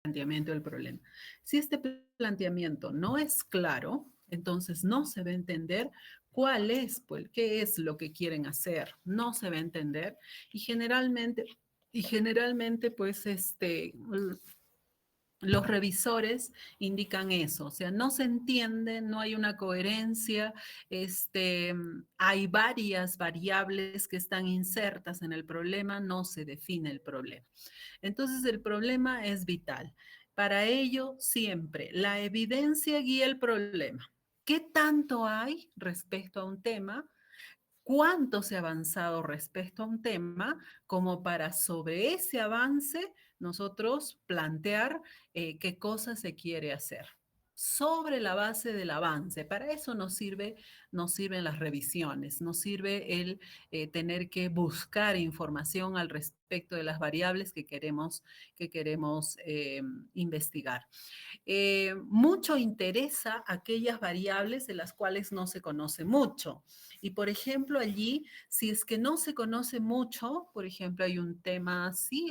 planteamiento del problema. Si este planteamiento no es claro, entonces no se va a entender cuál es, pues, qué es lo que quieren hacer, no se va a entender y generalmente pues los revisores indican eso, o sea, no se entiende, no hay una coherencia, hay varias variables que están insertas en el problema, no se define el problema. Entonces, el problema es vital. Para ello, siempre la evidencia guía el problema. ¿Qué tanto hay respecto a un tema? ¿Cuánto se ha avanzado respecto a un tema como para sobre ese avance nosotros plantear qué cosa se quiere hacer? Sobre la base del avance. Para eso nos sirven las revisiones, nos sirve el tener que buscar información al respecto de las variables que queremos investigar. Mucho interesa aquellas variables de las cuales no se conoce mucho. Y por ejemplo, allí, si es que no se conoce mucho, por ejemplo, hay un tema así,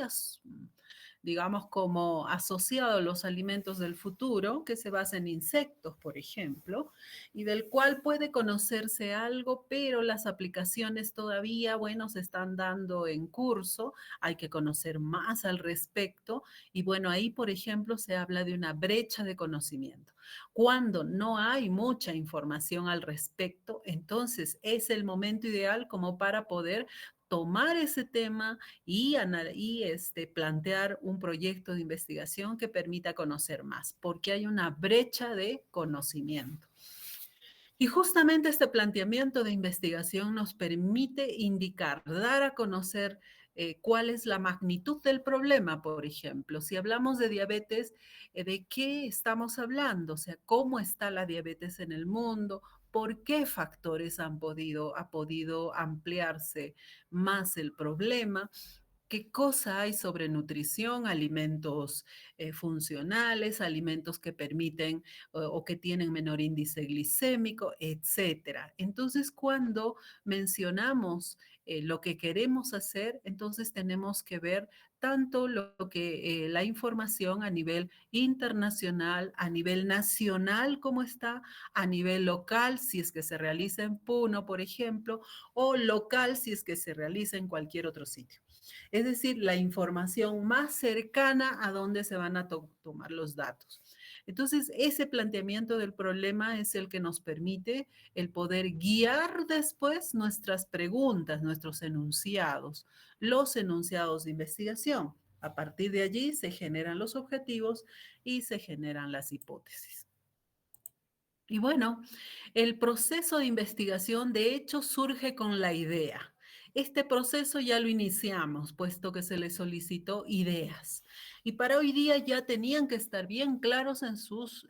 digamos, como asociado a los alimentos del futuro, que se basa en insectos, por ejemplo, y del cual puede conocerse algo, pero las aplicaciones todavía, bueno, se están dando en curso, hay que conocer más al respecto, y bueno, ahí, por ejemplo, se habla de una brecha de conocimiento. Cuando no hay mucha información al respecto, entonces es el momento ideal como para poder tomar ese tema y plantear un proyecto de investigación que permita conocer más, porque hay una brecha de conocimiento. Y justamente este planteamiento de investigación nos permite indicar, dar a conocer cuál es la magnitud del problema, por ejemplo. Si hablamos de diabetes, ¿de qué estamos hablando? O sea, ¿cómo está la diabetes en el mundo? ¿Por qué factores ha podido ampliarse más el problema? ¿Qué cosa hay sobre nutrición, alimentos funcionales, alimentos que permiten o que tienen menor índice glicémico, etcétera? Entonces, cuando mencionamos lo que queremos hacer, entonces tenemos que ver tanto lo que la información a nivel internacional, a nivel nacional, cómo está, a nivel local, si es que se realiza en Puno, por ejemplo, o local, si es que se realiza en cualquier otro sitio. Es decir, la información más cercana a donde se van a tomar los datos. Entonces, ese planteamiento del problema es el que nos permite el poder guiar después nuestras preguntas, nuestros enunciados, los enunciados de investigación. A partir de allí se generan los objetivos y se generan las hipótesis. Y bueno, el proceso de investigación de hecho surge con la idea. Este proceso ya lo iniciamos, puesto que se le solicitó ideas. Y para hoy día ya tenían que estar bien claros en sus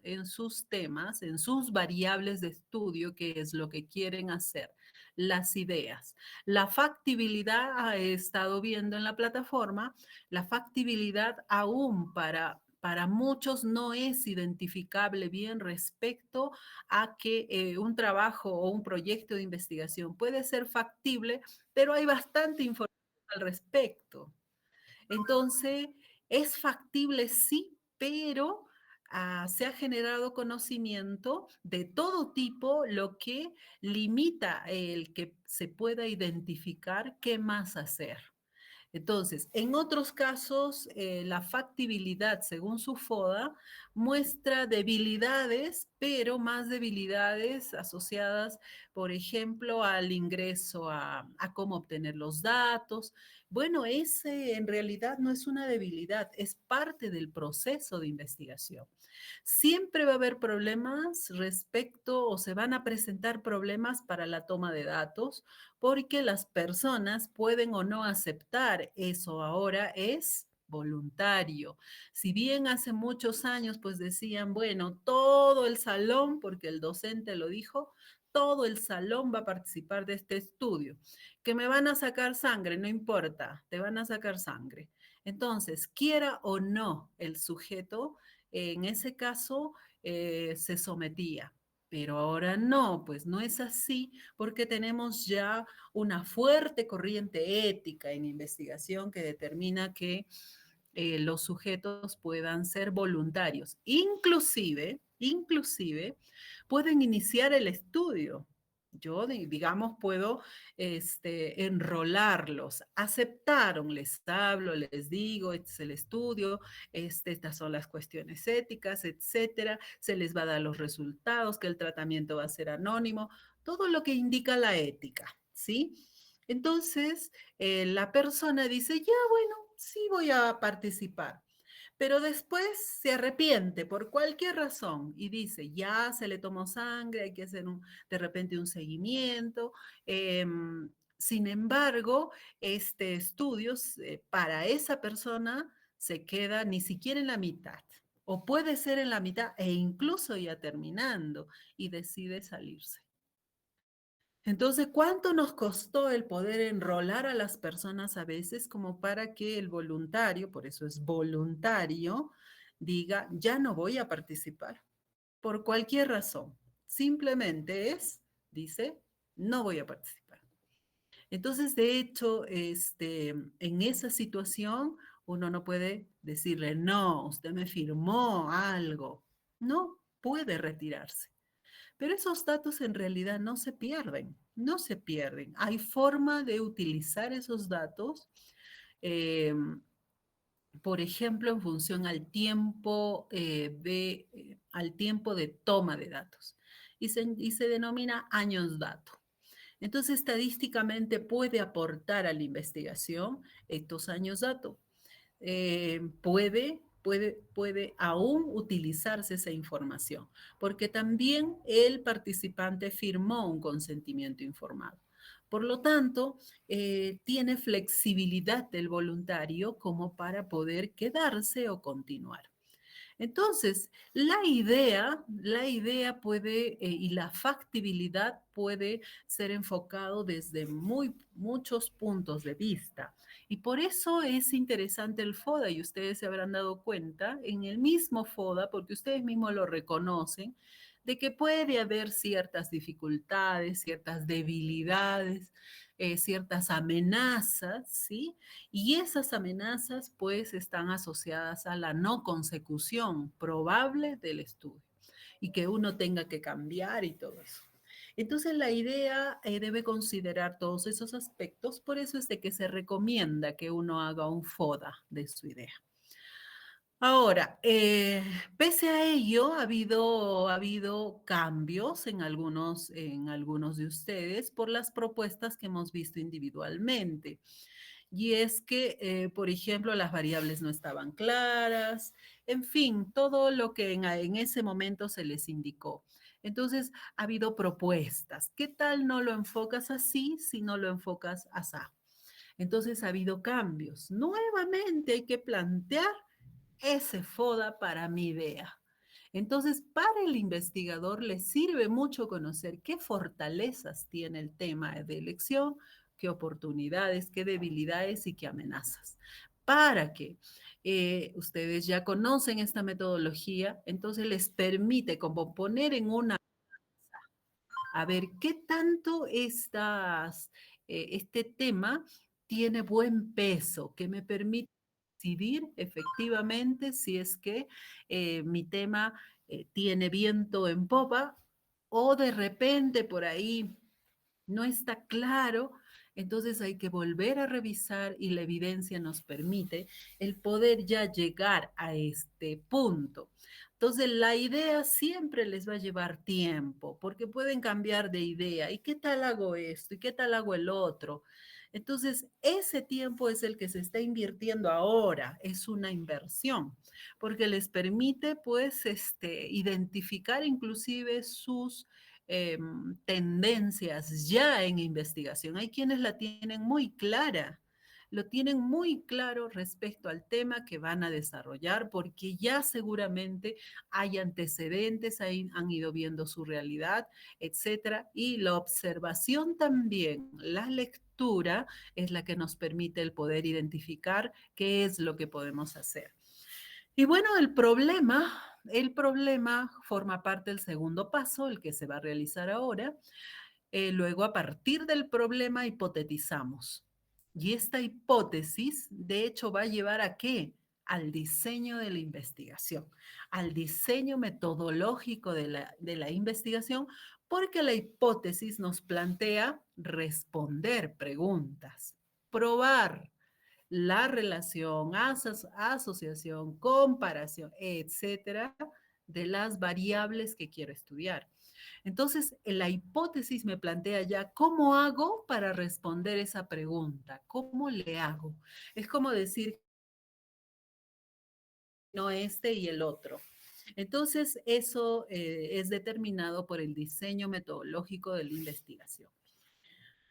temas, en sus variables de estudio, que es lo que quieren hacer, las ideas. La factibilidad he estado viendo en la plataforma, la factibilidad aún para muchos no es identificable bien respecto a que un trabajo o un proyecto de investigación puede ser factible, pero hay bastante información al respecto. Entonces, es factible, sí, pero se ha generado conocimiento de todo tipo, lo que limita el que se pueda identificar qué más hacer. Entonces, en otros casos, la factibilidad, según su FODA, muestra debilidades, pero más debilidades asociadas, por ejemplo, al ingreso a cómo obtener los datos. Bueno, ese en realidad no es una debilidad, es parte del proceso de investigación. Siempre va a haber problemas respecto o se van a presentar problemas para la toma de datos porque las personas pueden o no aceptar eso ahora es voluntario. Si bien hace muchos años pues decían, bueno, todo el salón, porque el docente lo dijo, todo el salón va a participar de este estudio. Que me van a sacar sangre, no importa, te van a sacar sangre. Entonces, quiera o no el sujeto, en ese caso se sometía. Pero ahora no, pues no es así porque tenemos ya una fuerte corriente ética en investigación que determina que los sujetos puedan ser voluntarios. Inclusive, pueden iniciar el estudio. Yo, digamos, puedo enrolarlos. Aceptaron, les hablo, les digo, este es el estudio, estas son las cuestiones éticas, etcétera. Se les va a dar los resultados, que el tratamiento va a ser anónimo, todo lo que indica la ética, ¿sí? Entonces, la persona dice, ya, bueno, sí voy a participar. Pero después se arrepiente por cualquier razón y dice, ya se le tomó sangre, hay que hacer de repente un seguimiento. Sin embargo, este estudio para esa persona se queda ni siquiera en la mitad, o puede ser en la mitad e incluso ya terminando, y decide salirse. Entonces, ¿cuánto nos costó el poder enrolar a las personas a veces como para que el voluntario, por eso es voluntario, diga, ya no voy a participar? Por cualquier razón. Simplemente dice, no voy a participar. Entonces, de hecho, en esa situación, uno no puede decirle, no, usted me firmó algo. No, puede retirarse. Pero esos datos en realidad no se pierden, no se pierden. Hay forma de utilizar esos datos, eh, por ejemplo, en función al tiempo de toma de datos. Y se denomina años dato. Entonces, estadísticamente puede aportar a la investigación estos años dato. Puede aún utilizarse esa información, porque también el participante firmó un consentimiento informado. Por lo tanto, tiene flexibilidad del voluntario como para poder quedarse o continuar. Entonces, la idea puede y la factibilidad puede ser enfocado desde muchos puntos de vista. Y por eso es interesante el FODA, y ustedes se habrán dado cuenta en el mismo FODA, porque ustedes mismos lo reconocen, de que puede haber ciertas dificultades, ciertas debilidades, ciertas amenazas, ¿sí? Y esas amenazas pues están asociadas a la no consecución probable del estudio y que uno tenga que cambiar y todo eso. Entonces la idea debe considerar todos esos aspectos, por eso es de que se recomienda que uno haga un FODA de su idea. Ahora, pese a ello, ha habido cambios en algunos de ustedes por las propuestas que hemos visto individualmente. Y es que, por ejemplo, las variables no estaban claras, en fin, todo lo que en ese momento se les indicó. Entonces, ha habido propuestas. ¿Qué tal no lo enfocas así si no lo enfocas así? Entonces, ha habido cambios. Nuevamente hay que plantear ese FODA para mi idea. Entonces, para el investigador le sirve mucho conocer qué fortalezas tiene el tema de elección, qué oportunidades, qué debilidades y qué amenazas. Para que ustedes ya conocen esta metodología, entonces les permite como poner en una, a ver qué tanto este tema tiene buen peso, que me permite decidir efectivamente si es que mi tema tiene viento en popa o de repente por ahí no está claro. Entonces hay que volver a revisar y la evidencia nos permite el poder ya llegar a este punto. Entonces la idea siempre les va a llevar tiempo porque pueden cambiar de idea. ¿Y qué tal hago esto? ¿Y qué tal hago el otro? Entonces, ese tiempo es el que se está invirtiendo ahora, es una inversión, porque les permite, pues, identificar inclusive sus tendencias ya en investigación. Hay quienes la tienen muy clara, lo tienen muy claro respecto al tema que van a desarrollar, porque ya seguramente hay antecedentes, han ido viendo su realidad, etcétera. Y la observación también, la lectura, es la que nos permite el poder identificar qué es lo que podemos hacer. Y bueno, el problema forma parte del segundo paso, el que se va a realizar ahora. Luego, a partir del problema, hipotetizamos. Y esta hipótesis, de hecho, va a llevar ¿a qué? al diseño de la investigación, al diseño metodológico de la investigación, porque la hipótesis nos plantea responder preguntas, probar la relación, asociación, comparación, etcétera, de las variables que quiero estudiar. Entonces, la hipótesis me plantea ya cómo hago para responder esa pregunta, cómo le hago. Es como decir, no este y el otro. Entonces, eso es determinado por el diseño metodológico de la investigación.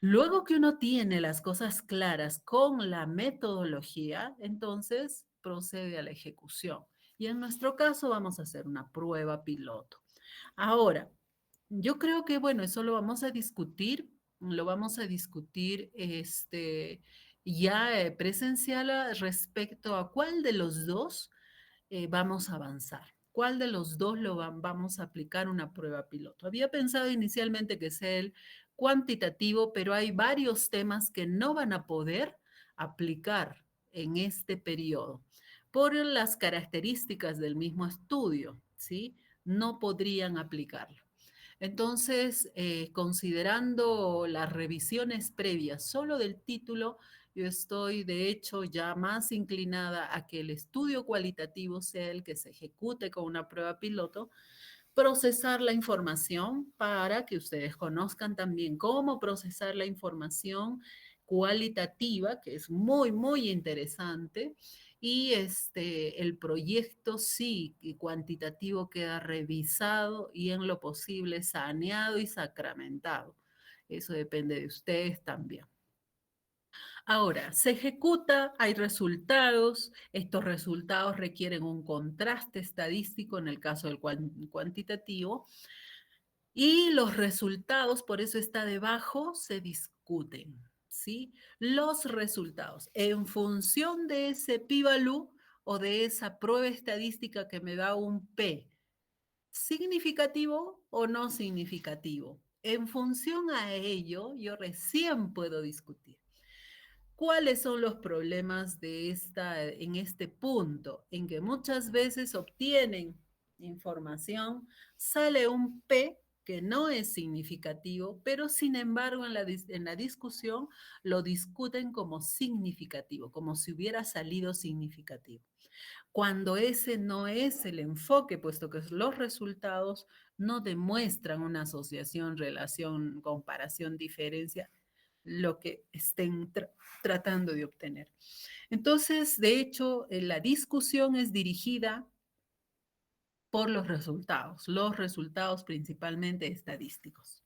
Luego que uno tiene las cosas claras con la metodología, entonces procede a la ejecución. Y en nuestro caso vamos a hacer una prueba piloto. Ahora, yo creo que, bueno, eso lo vamos a discutir ya presencial respecto a cuál de los dos vamos a avanzar. ¿Cuál de los dos vamos a aplicar una prueba piloto? Había pensado inicialmente que sea el cuantitativo, pero hay varios temas que no van a poder aplicar en este periodo por las características del mismo estudio, ¿sí? No podrían aplicarlo. Entonces, considerando las revisiones previas solo del título, yo estoy de hecho ya más inclinada a que el estudio cualitativo sea el que se ejecute con una prueba piloto, procesar la información para que ustedes conozcan también cómo procesar la información cualitativa, que es muy, muy interesante. Y el proyecto sí, cuantitativo queda revisado y en lo posible saneado y sacramentado. Eso depende de ustedes también. Ahora, se ejecuta, hay resultados, estos resultados requieren un contraste estadístico en el caso del cuantitativo y los resultados, por eso está debajo, se discuten, ¿sí? Los resultados en función de ese p-value o de esa prueba estadística que me da un p, significativo o no significativo. En función a ello, yo recién puedo discutir. ¿Cuáles son los problemas en este punto? En que muchas veces obtienen información, sale un P que no es significativo, pero sin embargo en la discusión lo discuten como significativo, como si hubiera salido significativo. Cuando ese no es el enfoque, puesto que los resultados no demuestran una asociación, relación, comparación, diferencia, lo que estén tratando de obtener. Entonces, de hecho, la discusión es dirigida por los resultados principalmente estadísticos.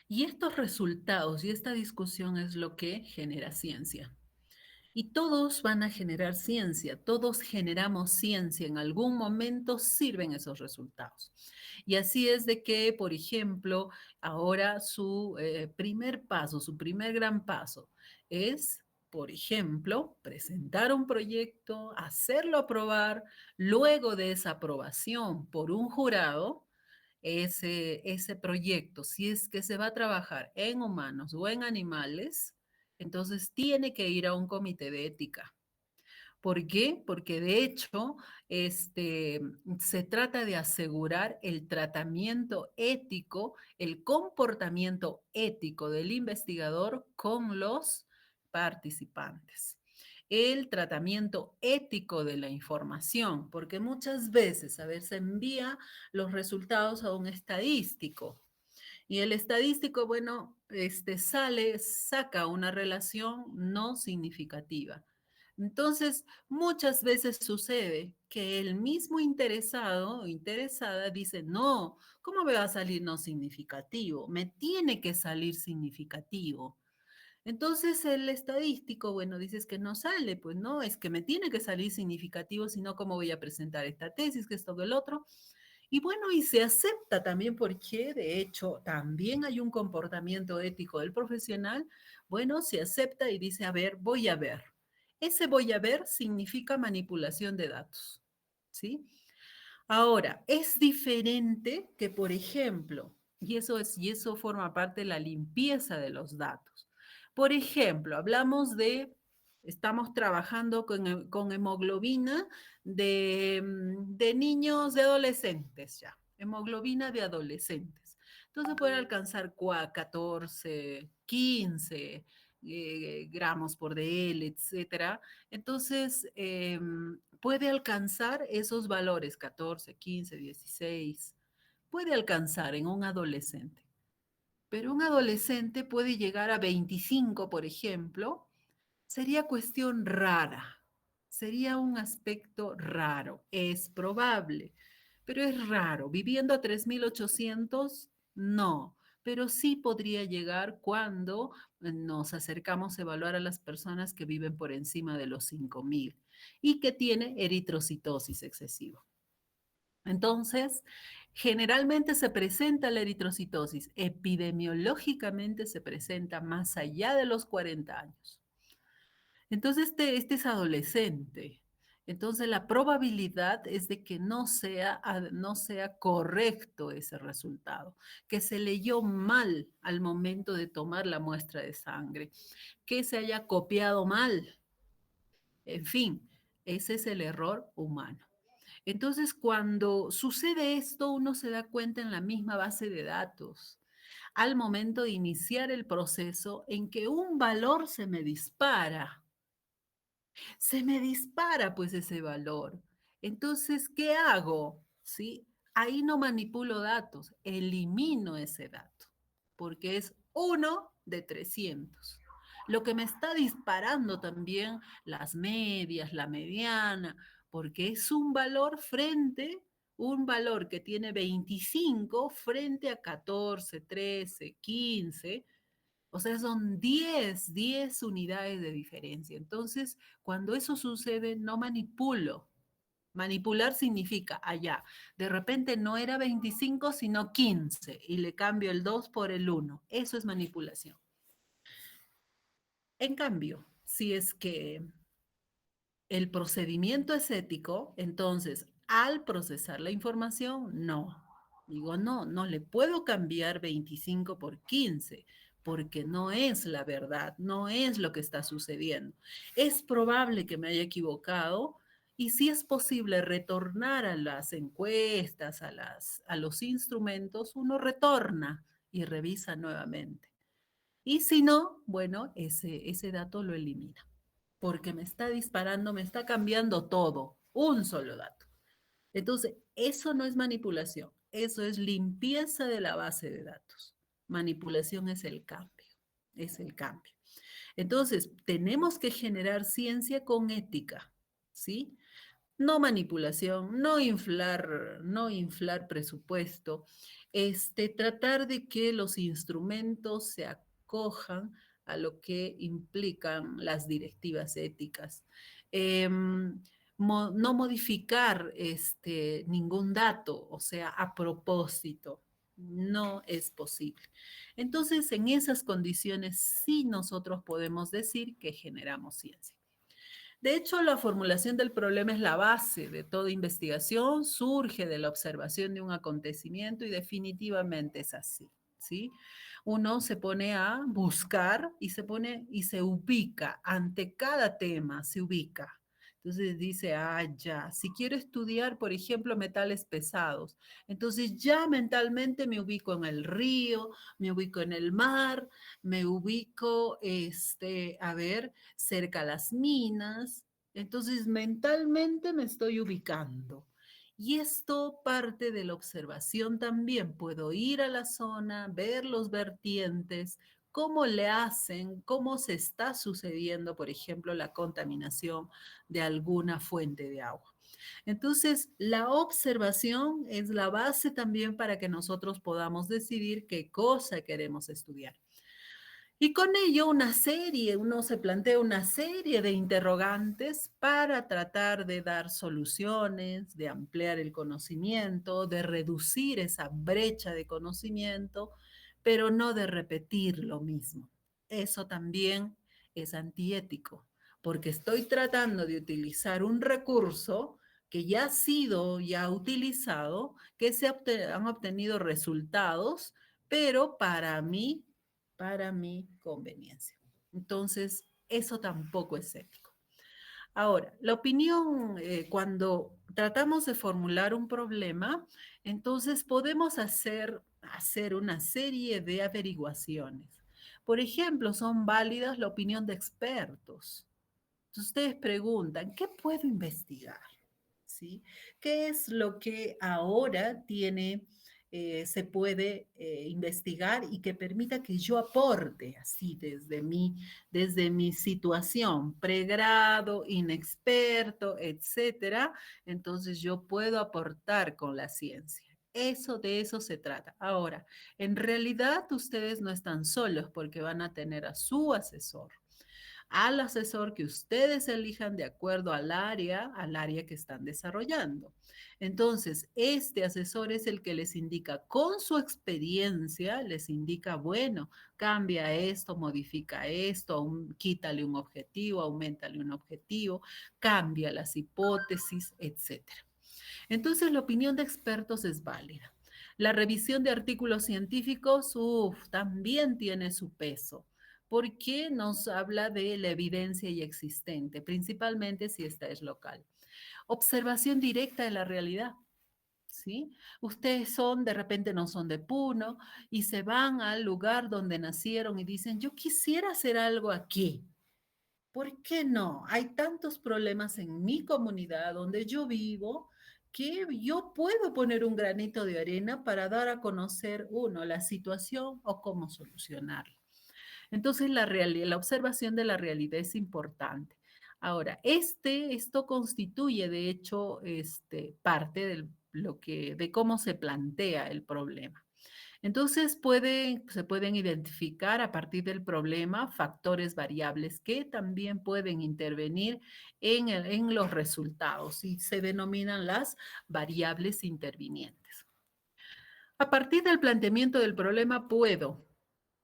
Y estos resultados y esta discusión es lo que genera ciencia. Y todos van a generar ciencia, todos generamos ciencia, en algún momento sirven esos resultados. Y así es de que, por ejemplo, ahora su primer paso, su primer gran paso es, por ejemplo, presentar un proyecto, hacerlo aprobar, luego de esa aprobación por un jurado, ese proyecto, si es que se va a trabajar en humanos o en animales, entonces tiene que ir a un comité de ética. ¿Por qué? Porque de hecho, se trata de asegurar el tratamiento ético, el comportamiento ético del investigador con los participantes. El tratamiento ético de la información, porque muchas veces, a ver, se envía los resultados a un estadístico y el estadístico, bueno, saca una relación no significativa. Entonces, muchas veces sucede que el mismo interesado o interesada dice, no, ¿cómo me va a salir no significativo? Me tiene que salir significativo. Entonces el estadístico, bueno, dices que no sale, pues no, es que me tiene que salir significativo, si no, ¿cómo voy a presentar esta tesis, que esto, que el otro? Y bueno, y se acepta también porque de hecho también hay un comportamiento ético del profesional. Bueno, se acepta y dice, a ver, voy a ver. Ese voy a ver significa manipulación de datos, ¿sí? Ahora, es diferente que, por ejemplo, y eso forma parte de la limpieza de los datos. Por ejemplo, estamos trabajando con hemoglobina de niños, de adolescentes ya, hemoglobina de adolescentes. Entonces puede alcanzar 14, 15 gramos por DL, etcétera. Entonces, puede alcanzar esos valores, 14, 15, 16, puede alcanzar en un adolescente. Pero un adolescente puede llegar a 25, por ejemplo, sería cuestión rara, sería un aspecto raro, es probable, pero es raro. Viviendo a 3.800, no, pero sí podría llegar cuando nos acercamos a evaluar a las personas que viven por encima de los 5.000 y que tiene eritrocitosis excesiva. Entonces, generalmente se presenta la eritrocitosis, epidemiológicamente se presenta más allá de los 40 años. Entonces, este es adolescente. Entonces, la probabilidad es de que no sea correcto ese resultado, que se leyó mal al momento de tomar la muestra de sangre, que se haya copiado mal. En fin, ese es el error humano. Entonces, cuando sucede esto, uno se da cuenta en la misma base de datos, al momento de iniciar el proceso en que un valor se me dispara pues ese valor. Entonces, ¿qué hago? ¿Sí? Ahí no manipulo datos, elimino ese dato, porque es uno de 300. Lo que me está disparando también las medias, la mediana, porque es un valor que tiene 25 frente a 14, 13, 15, o sea, son 10 unidades de diferencia. Entonces, cuando eso sucede, no manipulo. Manipular significa allá. De repente no era 25, sino 15 y le cambio el 2 por el 1. Eso es manipulación. En cambio, si es que el procedimiento es ético, entonces al procesar la información, no. Digo, no, no le puedo cambiar 25 por 15 porque no es la verdad, no es lo que está sucediendo. Es probable que me haya equivocado y si es posible retornar a las encuestas, a los instrumentos, uno retorna y revisa nuevamente. Y si no, bueno, ese dato lo elimina porque me está disparando, me está cambiando todo, un solo dato. Entonces, eso no es manipulación, eso es limpieza de la base de datos. Manipulación es el cambio. Entonces, tenemos que generar ciencia con ética, ¿sí? No manipulación, no inflar presupuesto, tratar de que los instrumentos se acojan a lo que implican las directivas éticas. No modificar ningún dato, o sea, a propósito, no es posible. Entonces, en esas condiciones sí nosotros podemos decir que generamos ciencia. De hecho, la formulación del problema es la base de toda investigación, surge de la observación de un acontecimiento y definitivamente es así, ¿sí? Uno se pone a buscar y se ubica ante cada tema, se ubica. Entonces dice, ya, si quiero estudiar, por ejemplo, metales pesados, entonces ya mentalmente me ubico en el río, me ubico en el mar, me ubico, cerca a las minas, entonces mentalmente me estoy ubicando. Y esto parte de la observación también. Puedo ir a la zona, ver los vertientes, cómo le hacen, cómo se está sucediendo, por ejemplo, la contaminación de alguna fuente de agua. Entonces, la observación es la base también para que nosotros podamos decidir qué cosa queremos estudiar. Y con ello uno se plantea una serie de interrogantes para tratar de dar soluciones, de ampliar el conocimiento, de reducir esa brecha de conocimiento, pero no de repetir lo mismo. Eso también es antiético, porque estoy tratando de utilizar un recurso que ya ha sido ya utilizado, que han obtenido resultados, pero para mi conveniencia. Entonces, eso tampoco es ético. Ahora, la opinión, cuando tratamos de formular un problema, entonces podemos hacer una serie de averiguaciones. Por ejemplo, son válidas la opinión de expertos. Entonces, ustedes preguntan, ¿qué puedo investigar? ¿Sí? ¿Qué es lo que ahora se puede investigar y que permita que yo aporte así desde mi situación, pregrado, inexperto, etcétera? Entonces yo puedo aportar con la ciencia. De eso se trata. Ahora, en realidad ustedes no están solos porque van a tener a su asesor, al asesor que ustedes elijan de acuerdo al área que están desarrollando. Entonces, este asesor es el que les indica con su experiencia, les indica, bueno, cambia esto, modifica esto, quítale un objetivo, aumentale un objetivo, cambia las hipótesis, etcétera. Entonces, la opinión de expertos es válida. La revisión de artículos científicos, también tiene su peso, porque nos habla de la evidencia ya existente, principalmente si esta es local. Observación directa de la realidad. ¿Sí? Ustedes de repente no son de Puno y se van al lugar donde nacieron y dicen, yo quisiera hacer algo aquí. ¿Por qué no? Hay tantos problemas en mi comunidad donde yo vivo que yo puedo poner un granito de arena para dar a conocer, uno, la situación o cómo solucionarla. Entonces, la observación de la realidad es importante. Ahora, esto constituye, de hecho, parte de cómo se plantea el problema. Entonces, se pueden identificar a partir del problema factores variables que también pueden intervenir en los resultados y se denominan las variables intervinientes. A partir del planteamiento del problema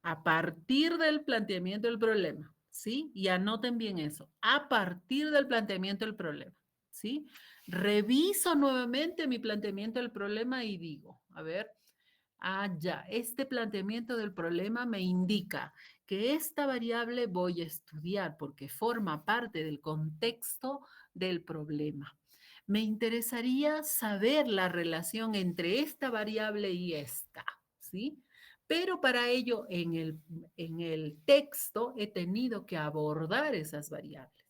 a partir del planteamiento del problema, ¿sí? Y anoten bien eso, a partir del planteamiento del problema, ¿sí? Reviso nuevamente mi planteamiento del problema y digo, a ver, ya, este planteamiento del problema me indica que esta variable voy a estudiar porque forma parte del contexto del problema. Me interesaría saber la relación entre esta variable y esta, ¿sí? Pero para ello en el texto he tenido que abordar esas variables.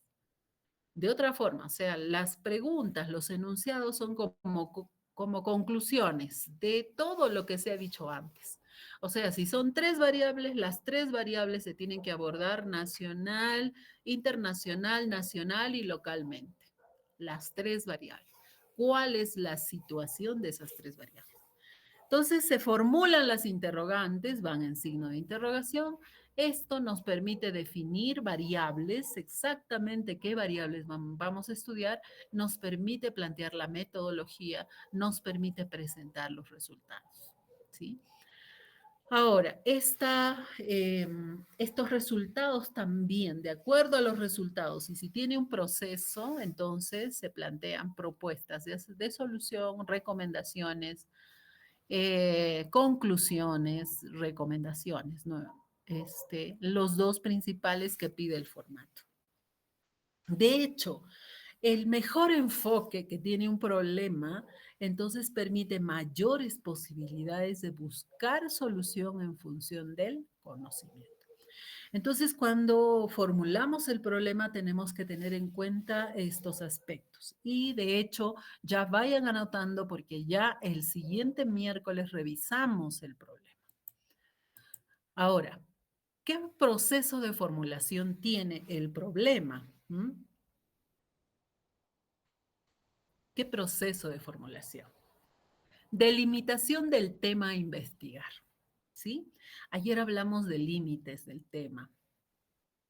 De otra forma, o sea, las preguntas, los enunciados son como conclusiones de todo lo que se ha dicho antes. O sea, si son tres variables, las tres variables se tienen que abordar nacional, internacional, nacional y localmente. Las tres variables. ¿Cuál es la situación de esas tres variables? Entonces se formulan las interrogantes, van en signo de interrogación. Esto nos permite definir variables, exactamente qué variables vamos a estudiar, nos permite plantear la metodología, nos permite presentar los resultados. ¿Sí? Ahora, estos resultados también, de acuerdo a los resultados, y si tiene un proceso, entonces se plantean propuestas de solución, recomendaciones, conclusiones, recomendaciones, ¿no? Los dos principales que pide el formato. De hecho, el mejor enfoque que tiene un problema, entonces permite mayores posibilidades de buscar solución en función del conocimiento. Entonces, cuando formulamos el problema, tenemos que tener en cuenta estos aspectos. Y de hecho, ya vayan anotando porque ya el siguiente miércoles revisamos el problema. Ahora, ¿qué proceso de formulación tiene el problema? ¿Qué proceso de formulación? Delimitación del tema a investigar. ¿Sí? Ayer hablamos de límites del tema,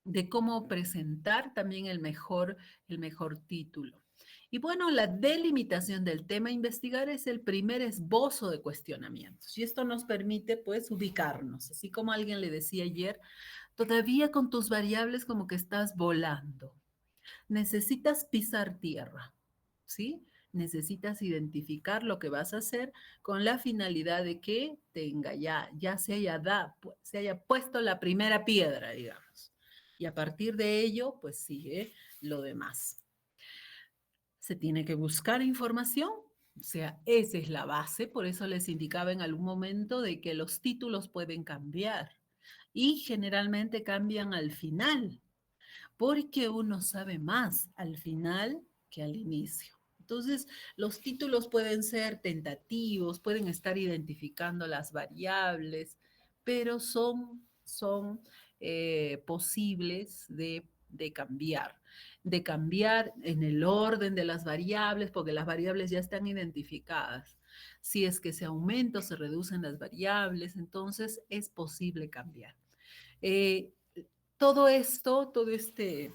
de cómo presentar también el mejor título. Y bueno, la delimitación del tema a investigar es el primer esbozo de cuestionamientos y esto nos permite pues ubicarnos, así como alguien le decía ayer, todavía con tus variables como que estás volando, necesitas pisar tierra, ¿sí? Necesitas identificar lo que vas a hacer con la finalidad de que ya se haya puesto la primera piedra, digamos. Y a partir de ello, pues sigue lo demás. Se tiene que buscar información, o sea, esa es la base, por eso les indicaba en algún momento de que los títulos pueden cambiar y generalmente cambian al final, porque uno sabe más al final que al inicio. Entonces, los títulos pueden ser tentativos, pueden estar identificando las variables, pero son posibles de cambiar en el orden de las variables, porque las variables ya están identificadas. Si es que se aumenta o se reducen las variables, entonces es posible cambiar. Eh, todo esto, todo este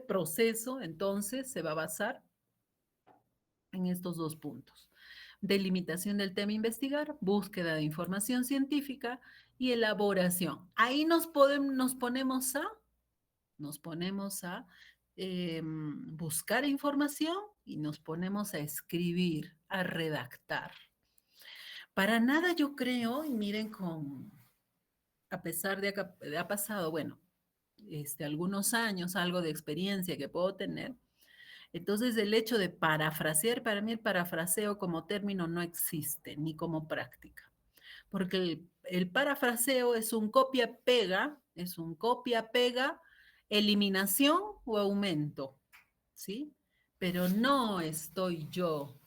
proceso, entonces, se va a basar en estos dos puntos. Delimitación del tema a investigar, búsqueda de información científica y elaboración. Ahí nos ponemos a buscar información y nos ponemos a escribir, a redactar. Para nada yo creo, y miren, a pesar de que ha pasado, bueno, algunos años, algo de experiencia que puedo tener, entonces el hecho de parafrasear, para mí el parafraseo como término no existe, ni como práctica, porque el parafraseo es un copia-pega, eliminación o aumento, ¿sí? Pero no estoy yo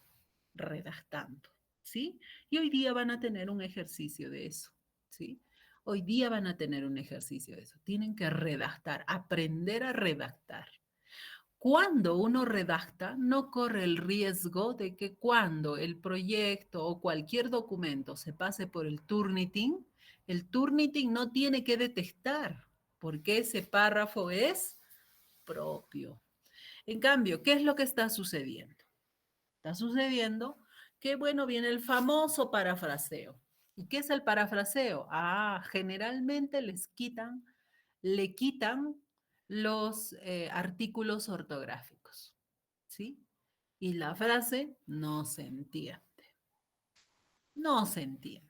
redactando, ¿sí? Y hoy día van a tener un ejercicio de eso, ¿sí? Hoy día van a tener un ejercicio de eso. Tienen que redactar, aprender a redactar. Cuando uno redacta, no corre el riesgo de que cuando el proyecto o cualquier documento se pase por el Turnitin no tiene que detectar porque ese párrafo es propio. En cambio, ¿qué es lo que está sucediendo? Está sucediendo que, bueno, viene el famoso parafraseo. ¿Y qué es el parafraseo? Generalmente le quitan los artículos ortográficos, ¿sí? Y la frase no se entiende. No se entiende.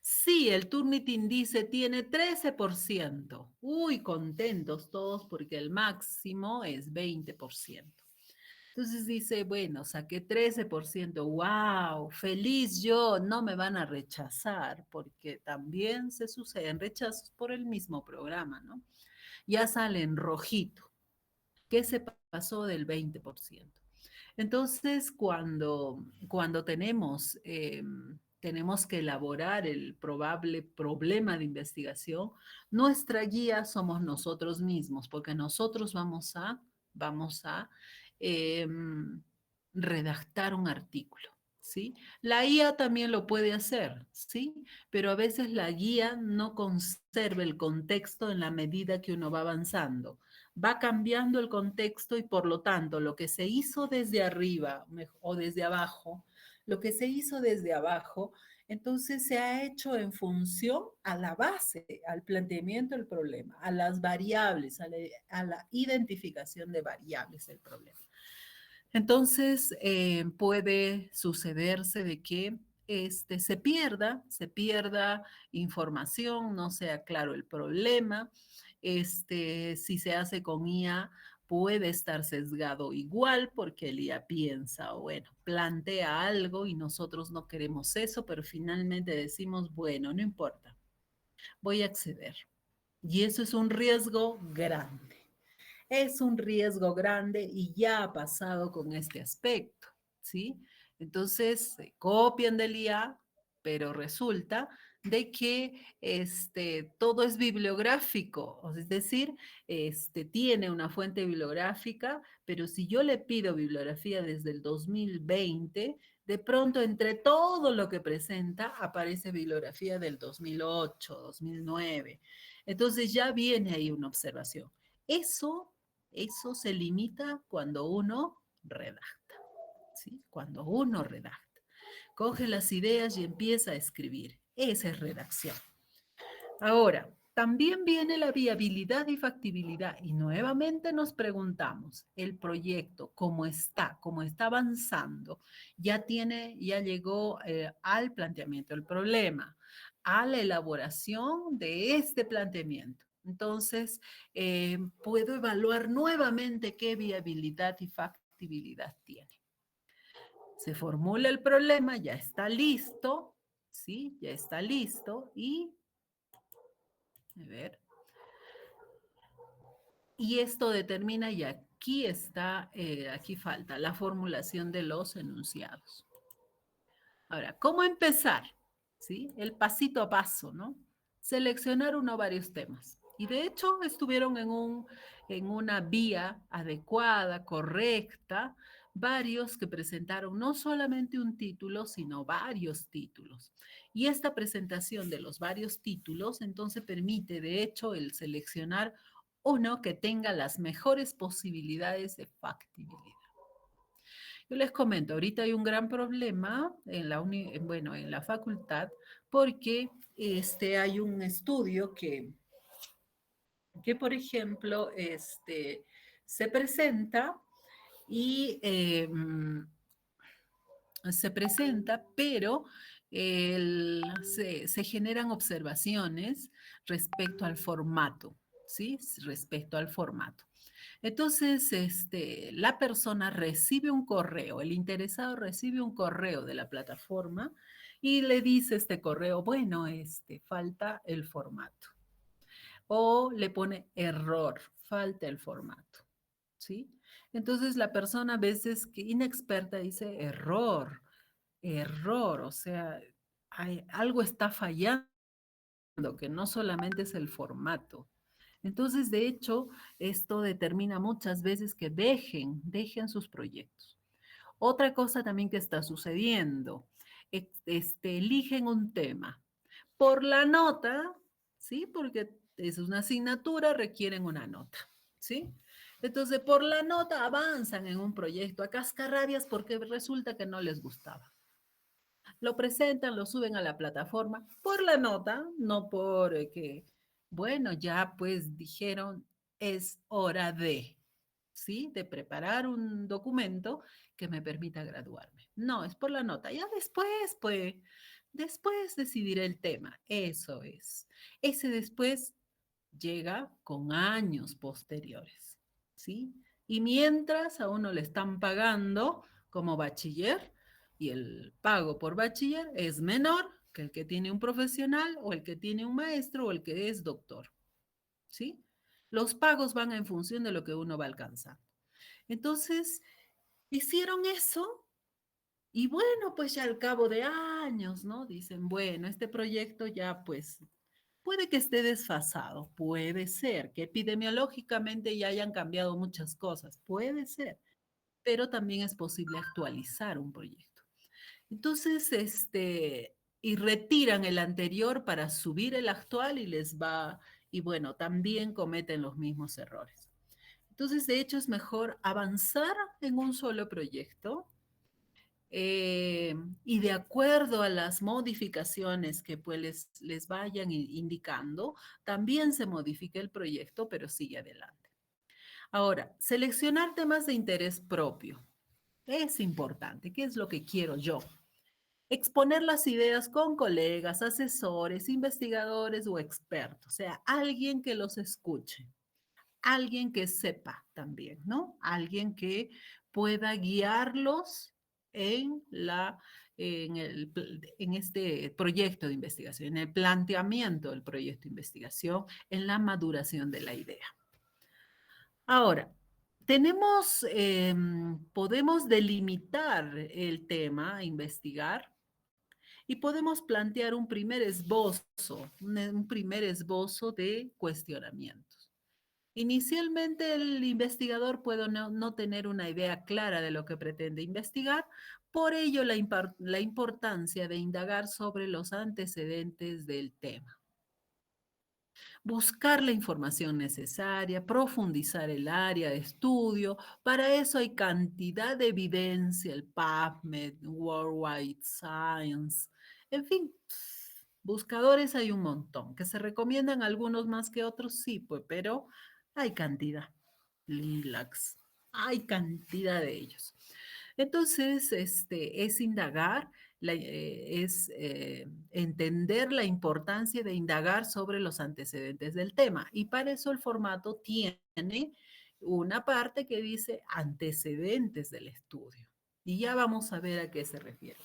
Sí, el Turnitin dice tiene 13%. Uy, contentos todos porque el máximo es 20%. Entonces dice, bueno, saqué 13%, wow, feliz yo, no me van a rechazar, porque también se suceden rechazos por el mismo programa, ¿no? Ya sale en rojito, que se pasó del 20%. Entonces, cuando tenemos que elaborar el probable problema de investigación, nuestra guía somos nosotros mismos, porque nosotros vamos a eh, redactar un artículo, ¿sí? La guía también lo puede hacer, ¿sí? Pero a veces la guía no conserva el contexto en la medida que uno va avanzando. Va cambiando el contexto y por lo tanto lo que se hizo desde arriba o desde abajo, lo que se hizo desde abajo, entonces se ha hecho en función a la base, al planteamiento del problema, a las variables, a la identificación de variables del problema. Entonces, puede sucederse de que se pierda información, no sea claro el problema. Si se hace con IA, puede estar sesgado igual porque el IA piensa, o bueno, plantea algo y nosotros no queremos eso, pero finalmente decimos, bueno, no importa, voy a acceder. Y eso es un riesgo grande. Es un riesgo grande y ya ha pasado con este aspecto, ¿sí? Entonces, se copian del IA, pero resulta de que todo es bibliográfico, es decir, tiene una fuente bibliográfica, pero si yo le pido bibliografía desde el 2020, de pronto entre todo lo que presenta aparece bibliografía del 2008, 2009. Entonces ya viene ahí una observación. Eso se limita cuando uno redacta, ¿sí? Cuando uno redacta. Coge las ideas y empieza a escribir. Esa es redacción. Ahora, también viene la viabilidad y factibilidad y nuevamente nos preguntamos, el proyecto, cómo está avanzando, ya llegó al planteamiento del problema, a la elaboración de este planteamiento. Entonces, puedo evaluar nuevamente qué viabilidad y factibilidad tiene. Se formula el problema, ya está listo, ¿sí? Ya está listo y, a ver, y esto determina, y aquí está, aquí falta la formulación de los enunciados. Ahora, ¿cómo empezar? ¿Sí? El pasito a paso, ¿no? Seleccionar uno o varios temas. Y de hecho estuvieron en una vía adecuada, correcta, varios que presentaron no solamente un título, sino varios títulos. Y esta presentación de los varios títulos entonces permite, de hecho, el seleccionar uno que tenga las mejores posibilidades de factibilidad. Yo les comento, ahorita hay un gran problema en bueno, en la facultad porque hay un estudio que por ejemplo, se presenta y se presenta, pero se generan observaciones respecto al formato, ¿sí? Respecto al formato. Entonces, la persona recibe un correo, el interesado recibe un correo de la plataforma y le dice este correo, bueno, falta el formato. O le pone error, falta el formato, ¿sí? Entonces la persona a veces que inexperta dice error, error, o sea, algo está fallando, que no solamente es el formato. Entonces, de hecho, esto determina muchas veces que dejen sus proyectos. Otra cosa también que está sucediendo, eligen un tema por la nota, ¿sí? Porque es una asignatura, requieren una nota, ¿sí? Entonces, por la nota avanzan en un proyecto a cascarrabias porque resulta que no les gustaba. Lo presentan, lo suben a la plataforma por la nota, no por bueno, ya pues dijeron, es hora de, ¿sí? De preparar un documento que me permita graduarme. No, es por la nota. Ya después, pues, después decidiré el tema. Eso es. Ese después llega con años posteriores, ¿sí? Y mientras a uno le están pagando como bachiller y el pago por bachiller es menor que el que tiene un profesional o el que tiene un maestro o el que es doctor, ¿sí? Los pagos van en función de lo que uno va alcanzando. Entonces, hicieron eso y bueno, pues ya al cabo de años, ¿no? Dicen, bueno, este proyecto ya pues puede que esté desfasado, puede ser que epidemiológicamente ya hayan cambiado muchas cosas, puede ser, pero también es posible actualizar un proyecto. Entonces, y retiran el anterior para subir el actual y les va, y bueno, también cometen los mismos errores. Entonces, de hecho, es mejor avanzar en un solo proyecto y de acuerdo a las modificaciones que pues les vayan indicando, también se modifica el proyecto, pero sigue adelante. Ahora, seleccionar temas de interés propio es importante. ¿Qué es lo que quiero yo? Exponer las ideas con colegas, asesores, investigadores o expertos, o sea, alguien que los escuche, alguien que sepa también, ¿no? Alguien que pueda guiarlos en en este proyecto de investigación, en el planteamiento del proyecto de investigación, en la maduración de la idea. Ahora, podemos delimitar el tema a investigar y podemos plantear un primer esbozo de cuestionamientos. Inicialmente el investigador puede no tener una idea clara de lo que pretende investigar, por ello la importancia de indagar sobre los antecedentes del tema. Buscar la información necesaria, profundizar el área de estudio. Para eso hay cantidad de evidencia, el PubMed, World Wide Science, en fin, buscadores hay un montón. ¿Que se recomiendan algunos más que otros? Sí, pues, pero hay cantidad. Lilacs, hay cantidad de ellos. Entonces, es indagar, entender la importancia de indagar sobre los antecedentes del tema. Y para eso el formato tiene una parte que dice antecedentes del estudio. Y ya vamos a ver a qué se refiere.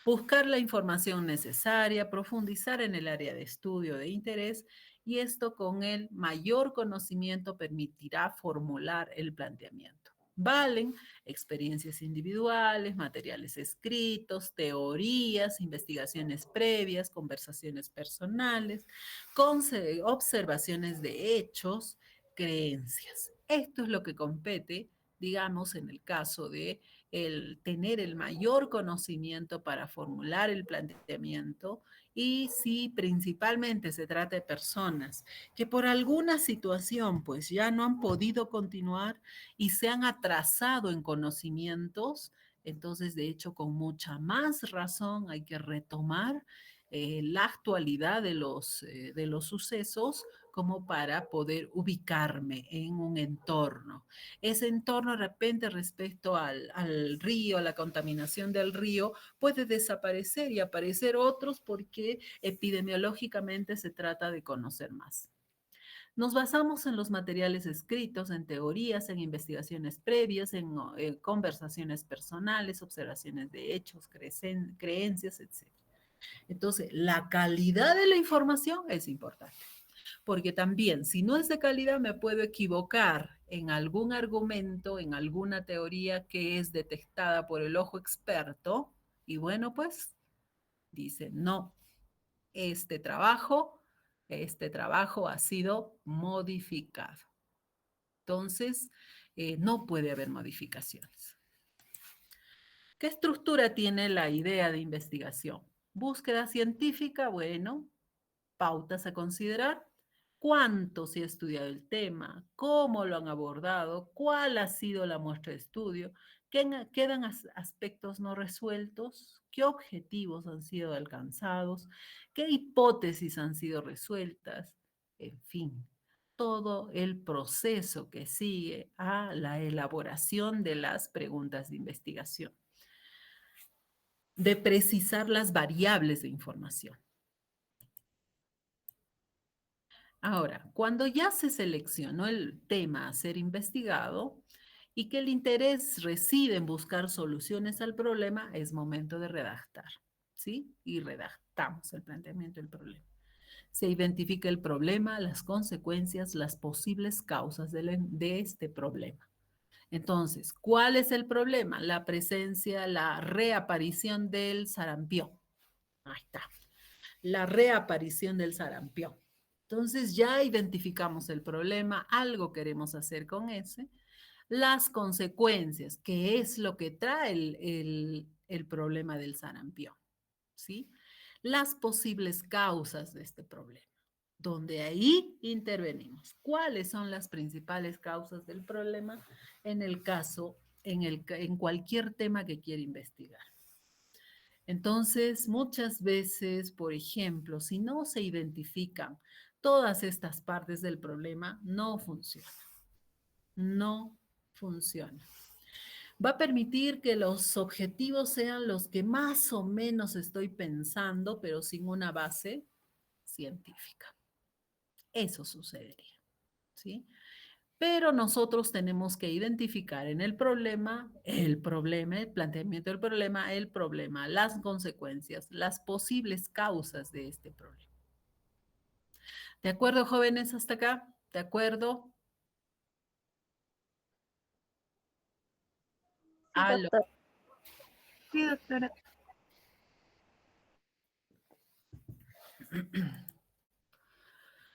Buscar la información necesaria, profundizar en el área de estudio de interés y esto con el mayor conocimiento permitirá formular el planteamiento. Valen experiencias individuales, materiales escritos, teorías, investigaciones previas, conversaciones personales, observaciones de hechos, creencias. Esto es lo que compete, digamos, en el caso de el tener el mayor conocimiento para formular el planteamiento y si principalmente se trata de personas que por alguna situación pues ya no han podido continuar y se han atrasado en conocimientos, entonces de hecho con mucha más razón hay que retomar la actualidad de los sucesos como para poder ubicarme en un entorno. Ese entorno de repente respecto al río, a la contaminación del río, puede desaparecer y aparecer otros porque epidemiológicamente se trata de conocer más. Nos basamos en los materiales escritos, en teorías, en investigaciones previas, en conversaciones personales, observaciones de hechos, creencias, etc. Entonces, la calidad de la información es importante porque también si no es de calidad me puedo equivocar en algún argumento, en alguna teoría que es detectada por el ojo experto y bueno, pues dice, no, este trabajo, este trabajo ha sido modificado. Entonces, no puede haber modificaciones. ¿Qué estructura tiene la idea de investigación? Búsqueda científica, bueno, pautas a considerar, cuánto se ha estudiado el tema, cómo lo han abordado, cuál ha sido la muestra de estudio, quedan aspectos no resueltos, qué objetivos han sido alcanzados, qué hipótesis han sido resueltas, en fin, todo el proceso que sigue a la elaboración de las preguntas de investigación, de precisar las variables de información. Ahora, cuando ya se seleccionó el tema a ser investigado y que el interés reside en buscar soluciones al problema, es momento de redactar, ¿sí? Y redactamos el planteamiento del problema. Se identifica el problema, las consecuencias, las posibles causas de este problema. Entonces, ¿cuál es el problema? La presencia, la reaparición del sarampión. Ahí está. La reaparición del sarampión. Entonces ya identificamos el problema, algo queremos hacer con ese. Las consecuencias, qué es lo que trae el problema del sarampión, ¿sí? Las posibles causas de este problema, donde ahí intervenimos. ¿Cuáles son las principales causas del problema en el caso, en cualquier tema que quiera investigar? Entonces, muchas veces, por ejemplo, si no se identifican todas estas partes del problema, no funciona. No funciona. Va a permitir que los objetivos sean los que más o menos estoy pensando, pero sin una base científica. Eso sucedería, ¿sí? Pero nosotros tenemos que identificar en el problema, el planteamiento del problema, el problema, las consecuencias, las posibles causas de este problema. ¿De acuerdo, jóvenes, hasta acá? ¿De acuerdo? Sí, Aló. doctor. Sí, doctora.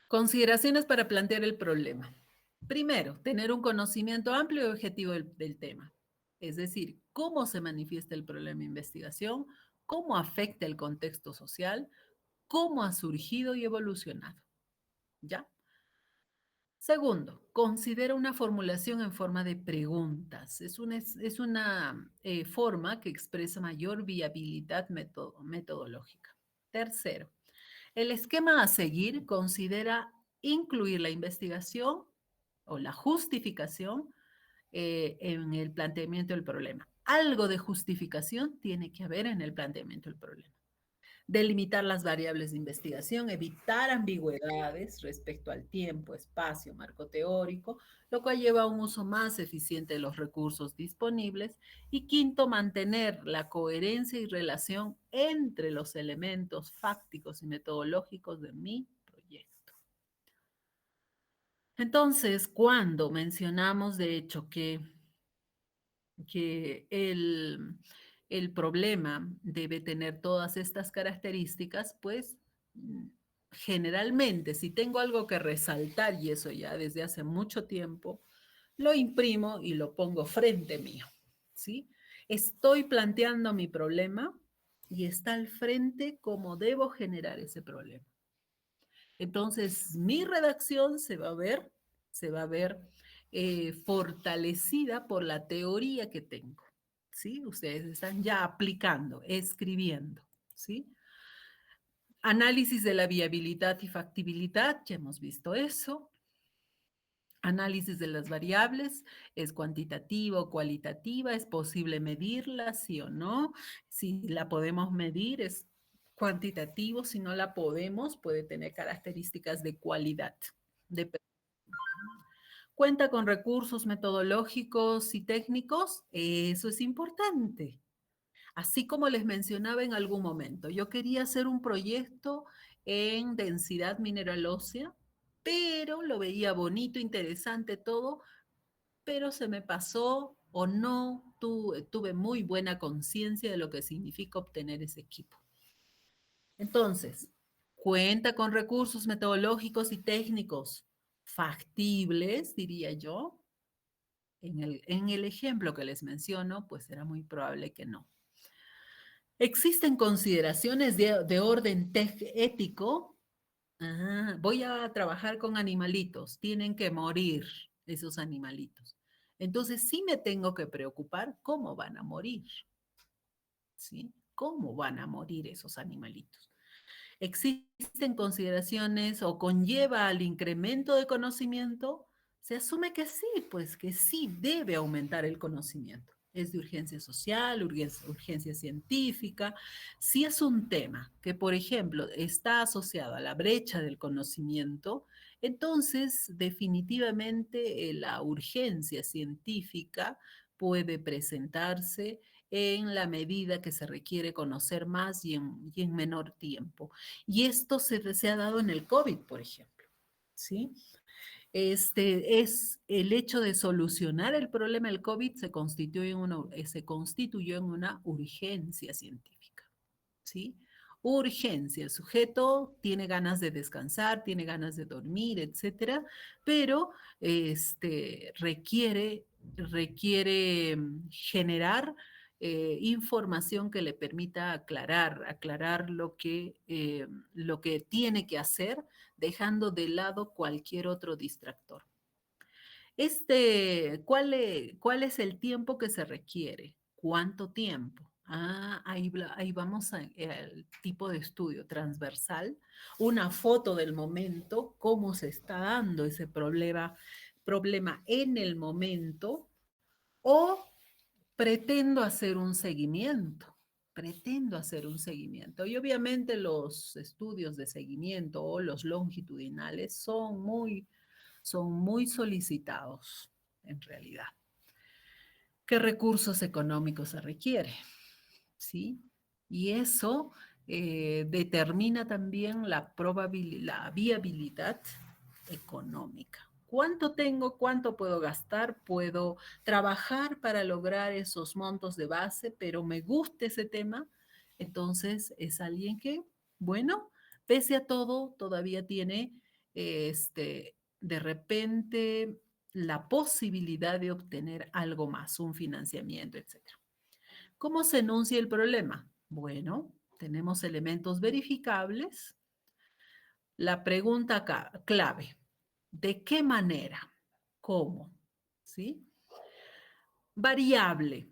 Consideraciones para plantear el problema. Primero, tener un conocimiento amplio y objetivo del tema. Es decir, cómo se manifiesta el problema de investigación, cómo afecta el contexto social, cómo ha surgido y evolucionado. ¿Ya? Segundo, considera una formulación en forma de preguntas. Es una forma que expresa mayor viabilidad metodológica. Tercero, el esquema a seguir considera incluir la investigación o la justificación en el planteamiento del problema. Algo de justificación tiene que haber en el planteamiento del problema. Delimitar las variables de investigación, evitar ambigüedades respecto al tiempo, espacio, marco teórico, lo cual lleva a un uso más eficiente de los recursos disponibles. Y quinto, mantener la coherencia y relación entre los elementos fácticos y metodológicos de mi proyecto. Entonces, cuando mencionamos de hecho que el problema debe tener todas estas características, pues generalmente si tengo algo que resaltar, y eso ya desde hace mucho tiempo, lo imprimo y lo pongo frente mío, ¿sí? Estoy planteando mi problema y está al frente cómo debo generar ese problema. Entonces, mi redacción se va a ver fortalecida por la teoría que tengo, ¿sí? Ustedes están ya aplicando, escribiendo, ¿sí? Análisis de la viabilidad y factibilidad, ya hemos visto eso. Análisis de las variables, ¿es cuantitativa o cualitativa? ¿Es posible medirla, sí o no? Si la podemos medir, es cuantitativo. Si no la podemos, puede tener características de cualidad. Cuenta con recursos metodológicos y técnicos, eso es importante. Así como les mencionaba en algún momento, yo quería hacer un proyecto en densidad mineral ósea, pero lo veía bonito, interesante todo, pero se me pasó o no tuve muy buena conciencia de lo que significa obtener ese equipo. Entonces, cuenta con recursos metodológicos y técnicos factibles, diría yo. En el ejemplo que les menciono, pues era muy probable que no. Existen consideraciones de orden ético. Voy a trabajar con animalitos, tienen que morir esos animalitos. Entonces sí me tengo que preocupar cómo van a morir, ¿sí? ¿Cómo van a morir esos animalitos? ¿Existen consideraciones o conlleva al incremento de conocimiento? Se asume que sí, pues que sí debe aumentar el conocimiento. Es de urgencia social, urgencia científica. Si es un tema que, por ejemplo, está asociado a la brecha del conocimiento, entonces definitivamente la urgencia científica puede presentarse en la medida que se requiere conocer más y en menor tiempo. Y esto se ha dado en el COVID, por ejemplo, ¿sí? Es el hecho de solucionar el problema del COVID se constituyó en una urgencia científica, ¿sí? Urgencia, el sujeto tiene ganas de descansar, tiene ganas de dormir, etcétera, pero requiere generar información que le permita aclarar lo que tiene que hacer, dejando de lado cualquier otro distractor. ¿Cuál es el tiempo que se requiere? ¿Cuánto tiempo? Ahí vamos al tipo de estudio transversal, una foto del momento, cómo se está dando ese problema en el momento, o pretendo hacer un seguimiento. Pretendo hacer un seguimiento. Y obviamente los estudios de seguimiento o los longitudinales son muy solicitados en realidad. ¿Qué recursos económicos se requiere? ¿Sí? Y eso determina también la viabilidad económica. ¿Cuánto tengo? ¿Cuánto puedo gastar? ¿Puedo trabajar para lograr esos montos de base, pero me gusta ese tema? Entonces es alguien que, bueno, pese a todo, todavía tiene de repente la posibilidad de obtener algo más, un financiamiento, etcétera. ¿Cómo se enuncia el problema? Bueno, tenemos elementos verificables. La pregunta clave, ¿de qué manera? ¿Cómo? ¿Sí? Variable.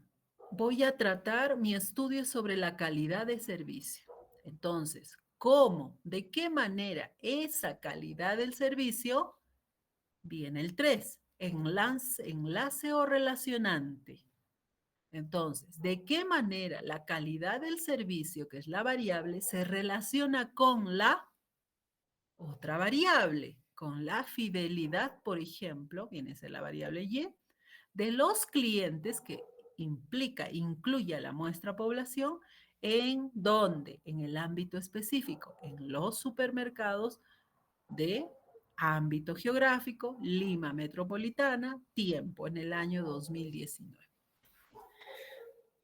Voy a tratar mi estudio sobre la calidad de servicio. Entonces, ¿cómo? ¿De qué manera esa calidad del servicio? Viene el 3, enlace o relacionante. Entonces, ¿de qué manera la calidad del servicio, que es la variable, se relaciona con la otra variable? Con la fidelidad, por ejemplo, viene a ser la variable Y, de los clientes, que incluye a la muestra población, ¿en dónde? En el ámbito específico, en los supermercados de ámbito geográfico, Lima Metropolitana, tiempo, en el año 2019.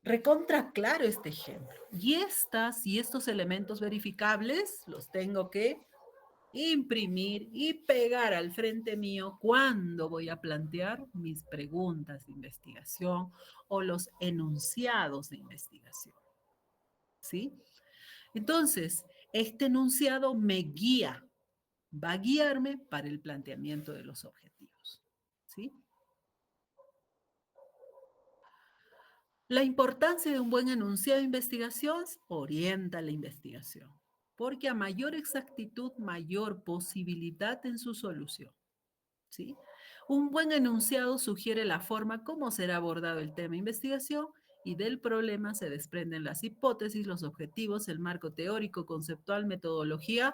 Recontra claro este ejemplo. Y estos elementos verificables los tengo que imprimir y pegar al frente mío cuando voy a plantear mis preguntas de investigación o los enunciados de investigación. ¿Sí? Entonces, este enunciado me guía, va a guiarme para el planteamiento de los objetivos. ¿Sí? La importancia de un buen enunciado de investigación orienta la investigación, porque a mayor exactitud, mayor posibilidad en su solución. ¿Sí? Un buen enunciado sugiere la forma como será abordado el tema de investigación y del problema se desprenden las hipótesis, los objetivos, el marco teórico, conceptual, metodología.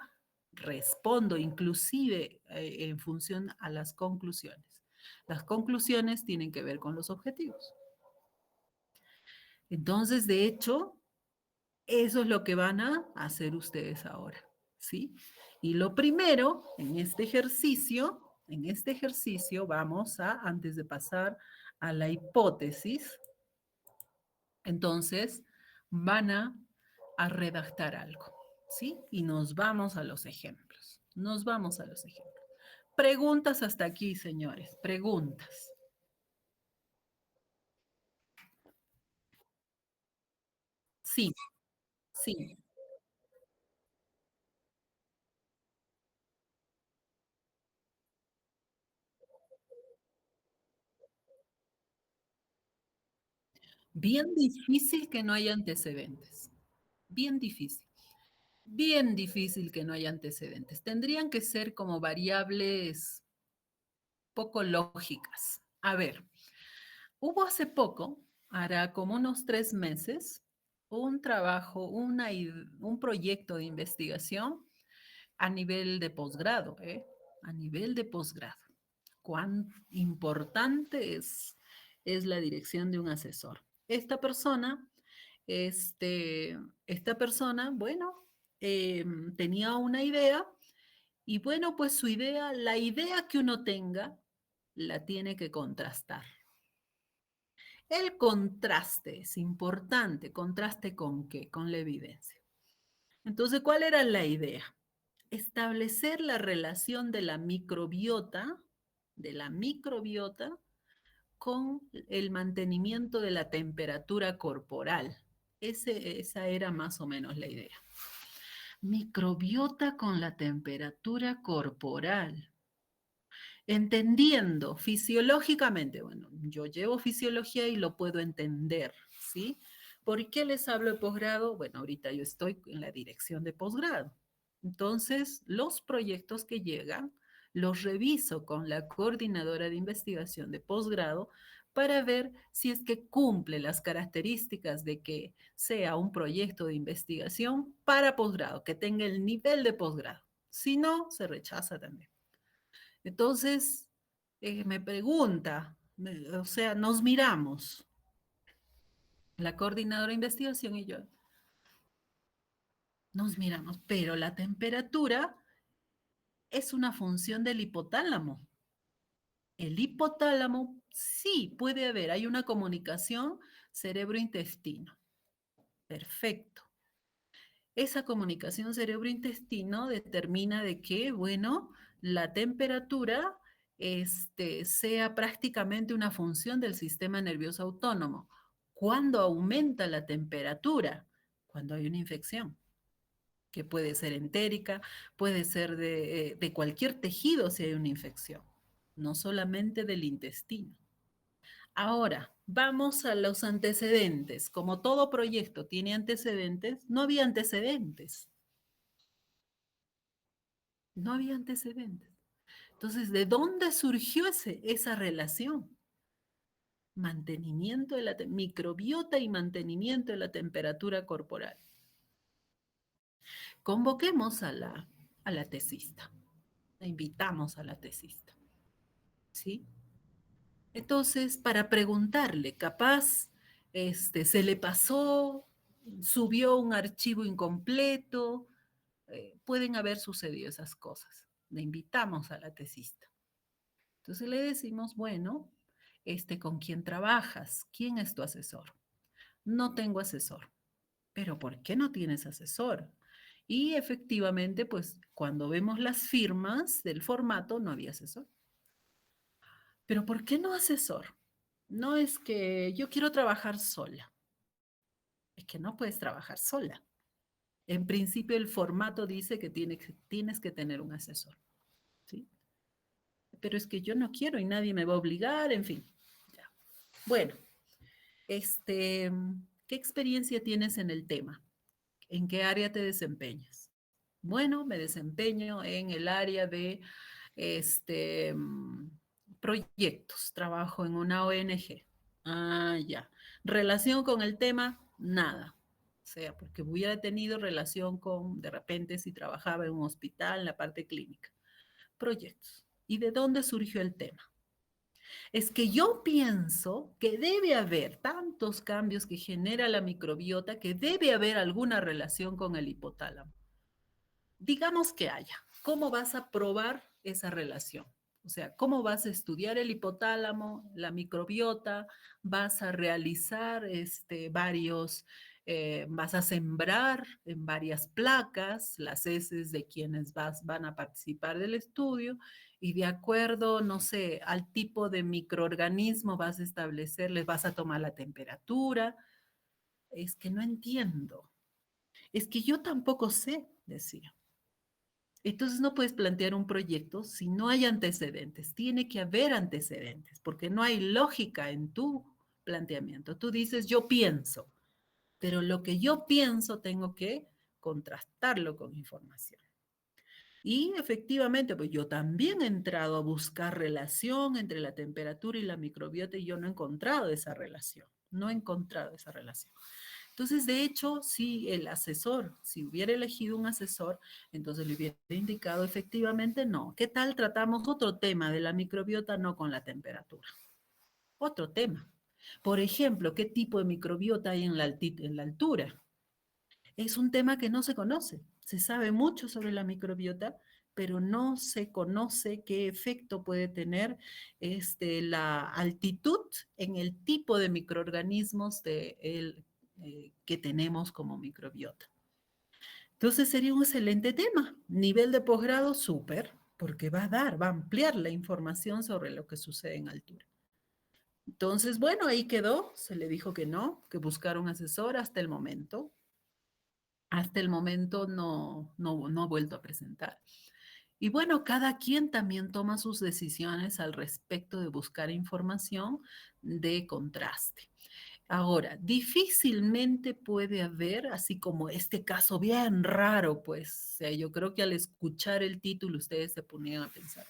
Respondo inclusive en función a las conclusiones. Las conclusiones tienen que ver con los objetivos. Entonces, de hecho, eso es lo que van a hacer ustedes ahora, ¿sí? Y lo primero, en este ejercicio vamos a, antes de pasar a la hipótesis, entonces van a redactar algo, ¿sí? Y nos vamos a los ejemplos, nos vamos a los ejemplos. Preguntas hasta aquí, señores, preguntas. Sí, sí. Bien difícil que no haya antecedentes. Bien difícil. Bien difícil que no haya antecedentes. Tendrían que ser como variables poco lógicas. A ver, hubo hace poco, hará como unos 3 meses, un trabajo, un proyecto de investigación a nivel de posgrado, ¿eh? A nivel de posgrado. Cuán importante es la dirección de un asesor. Este, esta persona, bueno, tenía una idea y bueno, pues su idea, la idea que uno tenga, la tiene que contrastar. El contraste es importante. ¿Contraste con qué? Con la evidencia. Entonces, ¿cuál era la idea? Establecer la relación de la microbiota con el mantenimiento de la temperatura corporal. Esa era más o menos la idea. Microbiota con la temperatura corporal. Entendiendo fisiológicamente, bueno, yo llevo fisiología y lo puedo entender, ¿sí? ¿Por qué les hablo de posgrado? Bueno, ahorita yo estoy en la dirección de posgrado. Entonces, los proyectos que llegan los reviso con la coordinadora de investigación de posgrado para ver si es que cumple las características de que sea un proyecto de investigación para posgrado, que tenga el nivel de posgrado. Si no, se rechaza también. Entonces, me pregunta, o sea, nos miramos, la coordinadora de investigación y yo, nos miramos, pero la temperatura es una función del hipotálamo. El hipotálamo, sí, puede haber, hay una comunicación cerebro-intestino. Perfecto. Esa comunicación cerebro-intestino determina de que, bueno, la temperatura sea prácticamente una función del sistema nervioso autónomo. ¿Cuándo aumenta la temperatura? Cuando hay una infección, que puede ser entérica, puede ser de cualquier tejido si hay una infección, no solamente del intestino. Ahora, vamos a los antecedentes. Como todo proyecto tiene antecedentes, no había antecedentes. No había antecedentes. Entonces, ¿de dónde surgió esa relación? mantenimiento de la microbiota y mantenimiento de la temperatura corporal. Convoquemos a la tesista, la invitamos a la tesista, ¿sí? Entonces, para preguntarle, capaz, se le pasó, subió un archivo incompleto, pueden haber sucedido esas cosas. Le invitamos a la tesista. Entonces le decimos, bueno, ¿con quién trabajas? ¿Quién es tu asesor? No tengo asesor. ¿Pero por qué no tienes asesor? Y efectivamente, pues cuando vemos las firmas del formato, no había asesor. ¿Pero por qué no asesor? No es que yo quiero trabajar sola. Es que no puedes trabajar sola. En principio, el formato dice que tienes que tener un asesor, ¿sí? Pero es que yo no quiero y nadie me va a obligar, en fin. Ya. Bueno, ¿qué experiencia tienes en el tema? ¿En qué área te desempeñas? Bueno, me desempeño en el área de este, mm, proyectos. Trabajo en una ONG. Ah, ya. Relación con el tema, nada. O sea, porque hubiera tenido relación con, de repente, si trabajaba en un hospital, en la parte clínica. Proyectos. ¿Y de dónde surgió el tema? Es que yo pienso que debe haber tantos cambios que genera la microbiota que debe haber alguna relación con el hipotálamo. Digamos que haya. ¿Cómo vas a probar esa relación? O sea, ¿cómo vas a estudiar el hipotálamo, la microbiota? ¿Vas a realizar vas a sembrar en varias placas las heces de quienes van a participar del estudio? Y de acuerdo, no sé, al tipo de microorganismo vas a establecer, les vas a tomar la temperatura. Es que no entiendo. Es que yo tampoco sé, decía. Entonces no puedes plantear un proyecto si no hay antecedentes. Tiene que haber antecedentes, porque no hay lógica en tu planteamiento. Tú dices, yo pienso, pero lo que yo pienso tengo que contrastarlo con información. Y efectivamente, pues yo también he entrado a buscar relación entre la temperatura y la microbiota y yo no he encontrado esa relación. No he encontrado esa relación. Entonces, de hecho, si el asesor, si hubiera elegido un asesor, entonces le hubiera indicado efectivamente no. ¿Qué tal tratamos otro tema de la microbiota no con la temperatura? Otro tema. Por ejemplo, ¿qué tipo de microbiota hay en la altura? Es un tema que no se conoce. Se sabe mucho sobre la microbiota, pero no se conoce qué efecto puede tener la altitud en el tipo de microorganismos que tenemos como microbiota. Entonces sería un excelente tema. Nivel de posgrado, súper, porque va a ampliar la información sobre lo que sucede en altura. Entonces, bueno, ahí quedó. Se le dijo que no, que buscar un asesor hasta el momento. Hasta el momento no ha vuelto a presentar. Y bueno, cada quien también toma sus decisiones al respecto de buscar información de contraste. Ahora, difícilmente puede haber, así como este caso bien raro, pues, o sea, yo creo que al escuchar el título ustedes se ponían a pensar,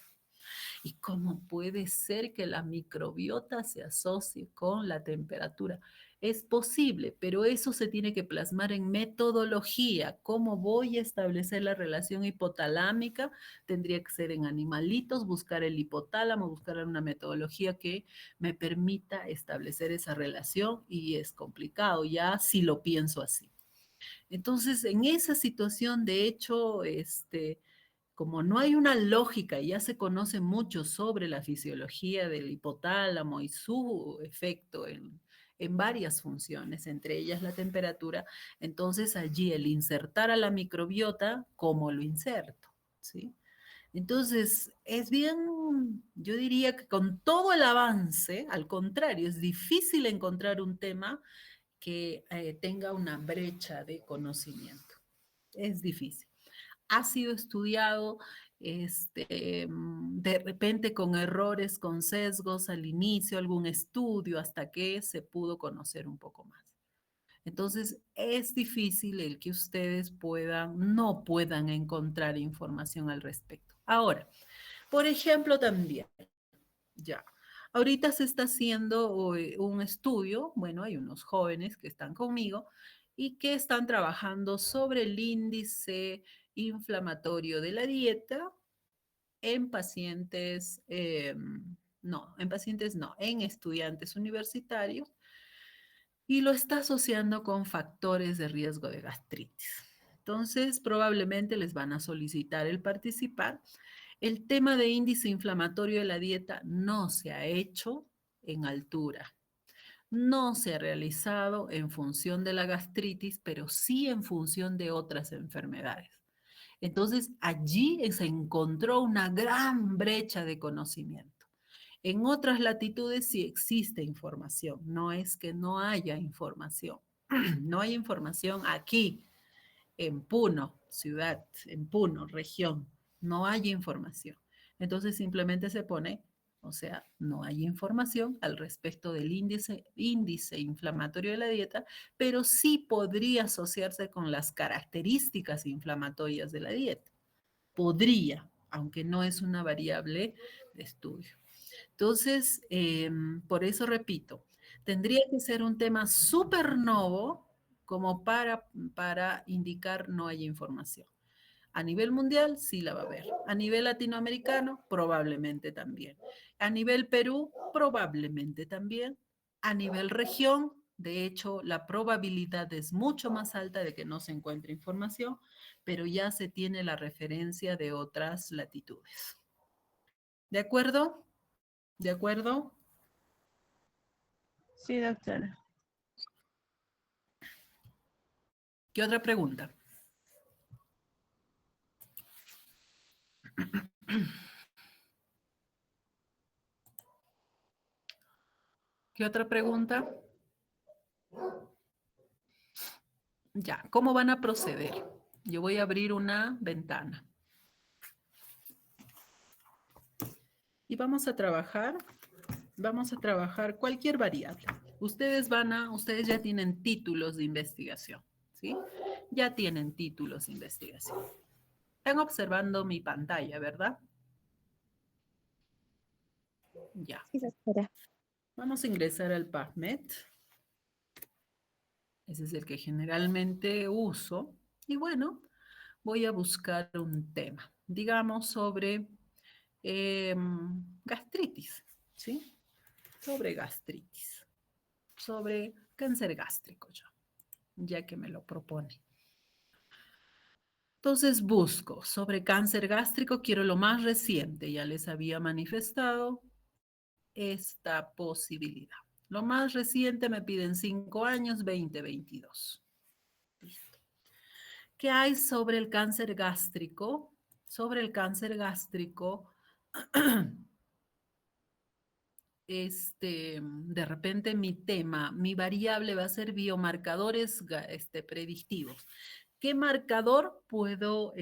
¿y cómo puede ser que la microbiota se asocie con la temperatura? Es posible, pero eso se tiene que plasmar en metodología. ¿Cómo voy a establecer la relación hipotalámica? Tendría que ser en animalitos, buscar el hipotálamo, buscar una metodología que me permita establecer esa relación y es complicado ya si lo pienso así. Entonces, en esa situación, de hecho, como no hay una lógica y ya se conoce mucho sobre la fisiología del hipotálamo y su efecto en varias funciones, entre ellas la temperatura, entonces allí el insertar a la microbiota, ¿cómo lo inserto? ¿Sí? Entonces, es bien, yo diría que con todo el avance, al contrario, es difícil encontrar un tema que tenga una brecha de conocimiento. Es difícil. Ha sido estudiado de repente con errores, con sesgos al inicio, algún estudio, hasta que se pudo conocer un poco más. Entonces, es difícil el que ustedes no puedan encontrar información al respecto. Ahora, por ejemplo, también, ya. Ahorita se está haciendo un estudio, bueno, hay unos jóvenes que están conmigo y que están trabajando sobre el índice inflamatorio de la dieta en pacientes, no, en pacientes no, en estudiantes universitarios y lo está asociando con factores de riesgo de gastritis. Entonces, probablemente les van a solicitar el participar. El tema de índice inflamatorio de la dieta no se ha hecho en altura. No se ha realizado en función de la gastritis, pero sí en función de otras enfermedades. Entonces, allí se encontró una gran brecha de conocimiento. En otras latitudes sí existe información, no es que no haya información. No hay información aquí, en Puno, ciudad, en Puno, región, no hay información. Entonces simplemente se pone, o sea, no hay información al respecto del índice inflamatorio de la dieta, pero sí podría asociarse con las características inflamatorias de la dieta. Podría, aunque no es una variable de estudio. Entonces, por eso repito, tendría que ser un tema súper novo como para indicar no hay información. A nivel mundial sí la va a haber. A nivel latinoamericano probablemente también. A nivel Perú probablemente también. A nivel región, de hecho, la probabilidad es mucho más alta de que no se encuentre información, pero ya se tiene la referencia de otras latitudes. ¿De acuerdo? ¿De acuerdo? Sí, doctora. ¿Qué otra pregunta? ¿Qué otra pregunta? Ya, ¿cómo van a proceder? Yo voy a abrir una ventana. Y vamos a trabajar cualquier variable. Ustedes ya tienen títulos de investigación, ¿sí? Ya tienen títulos de investigación. Están observando mi pantalla, ¿verdad? Ya. Sí, doctora. Vamos a ingresar al PubMed. Ese es el que generalmente uso. Y bueno, voy a buscar un tema, digamos sobre gastritis, ¿sí? Sobre gastritis, sobre cáncer gástrico, ya que me lo propone. Entonces busco sobre cáncer gástrico, quiero lo más reciente, ya les había manifestado esta posibilidad. Lo más reciente me piden 5 años, 2022. Listo. ¿Qué hay sobre el cáncer gástrico? Sobre el cáncer gástrico, de repente mi tema, mi variable va a ser biomarcadores predictivos. ¿Qué marcador puedo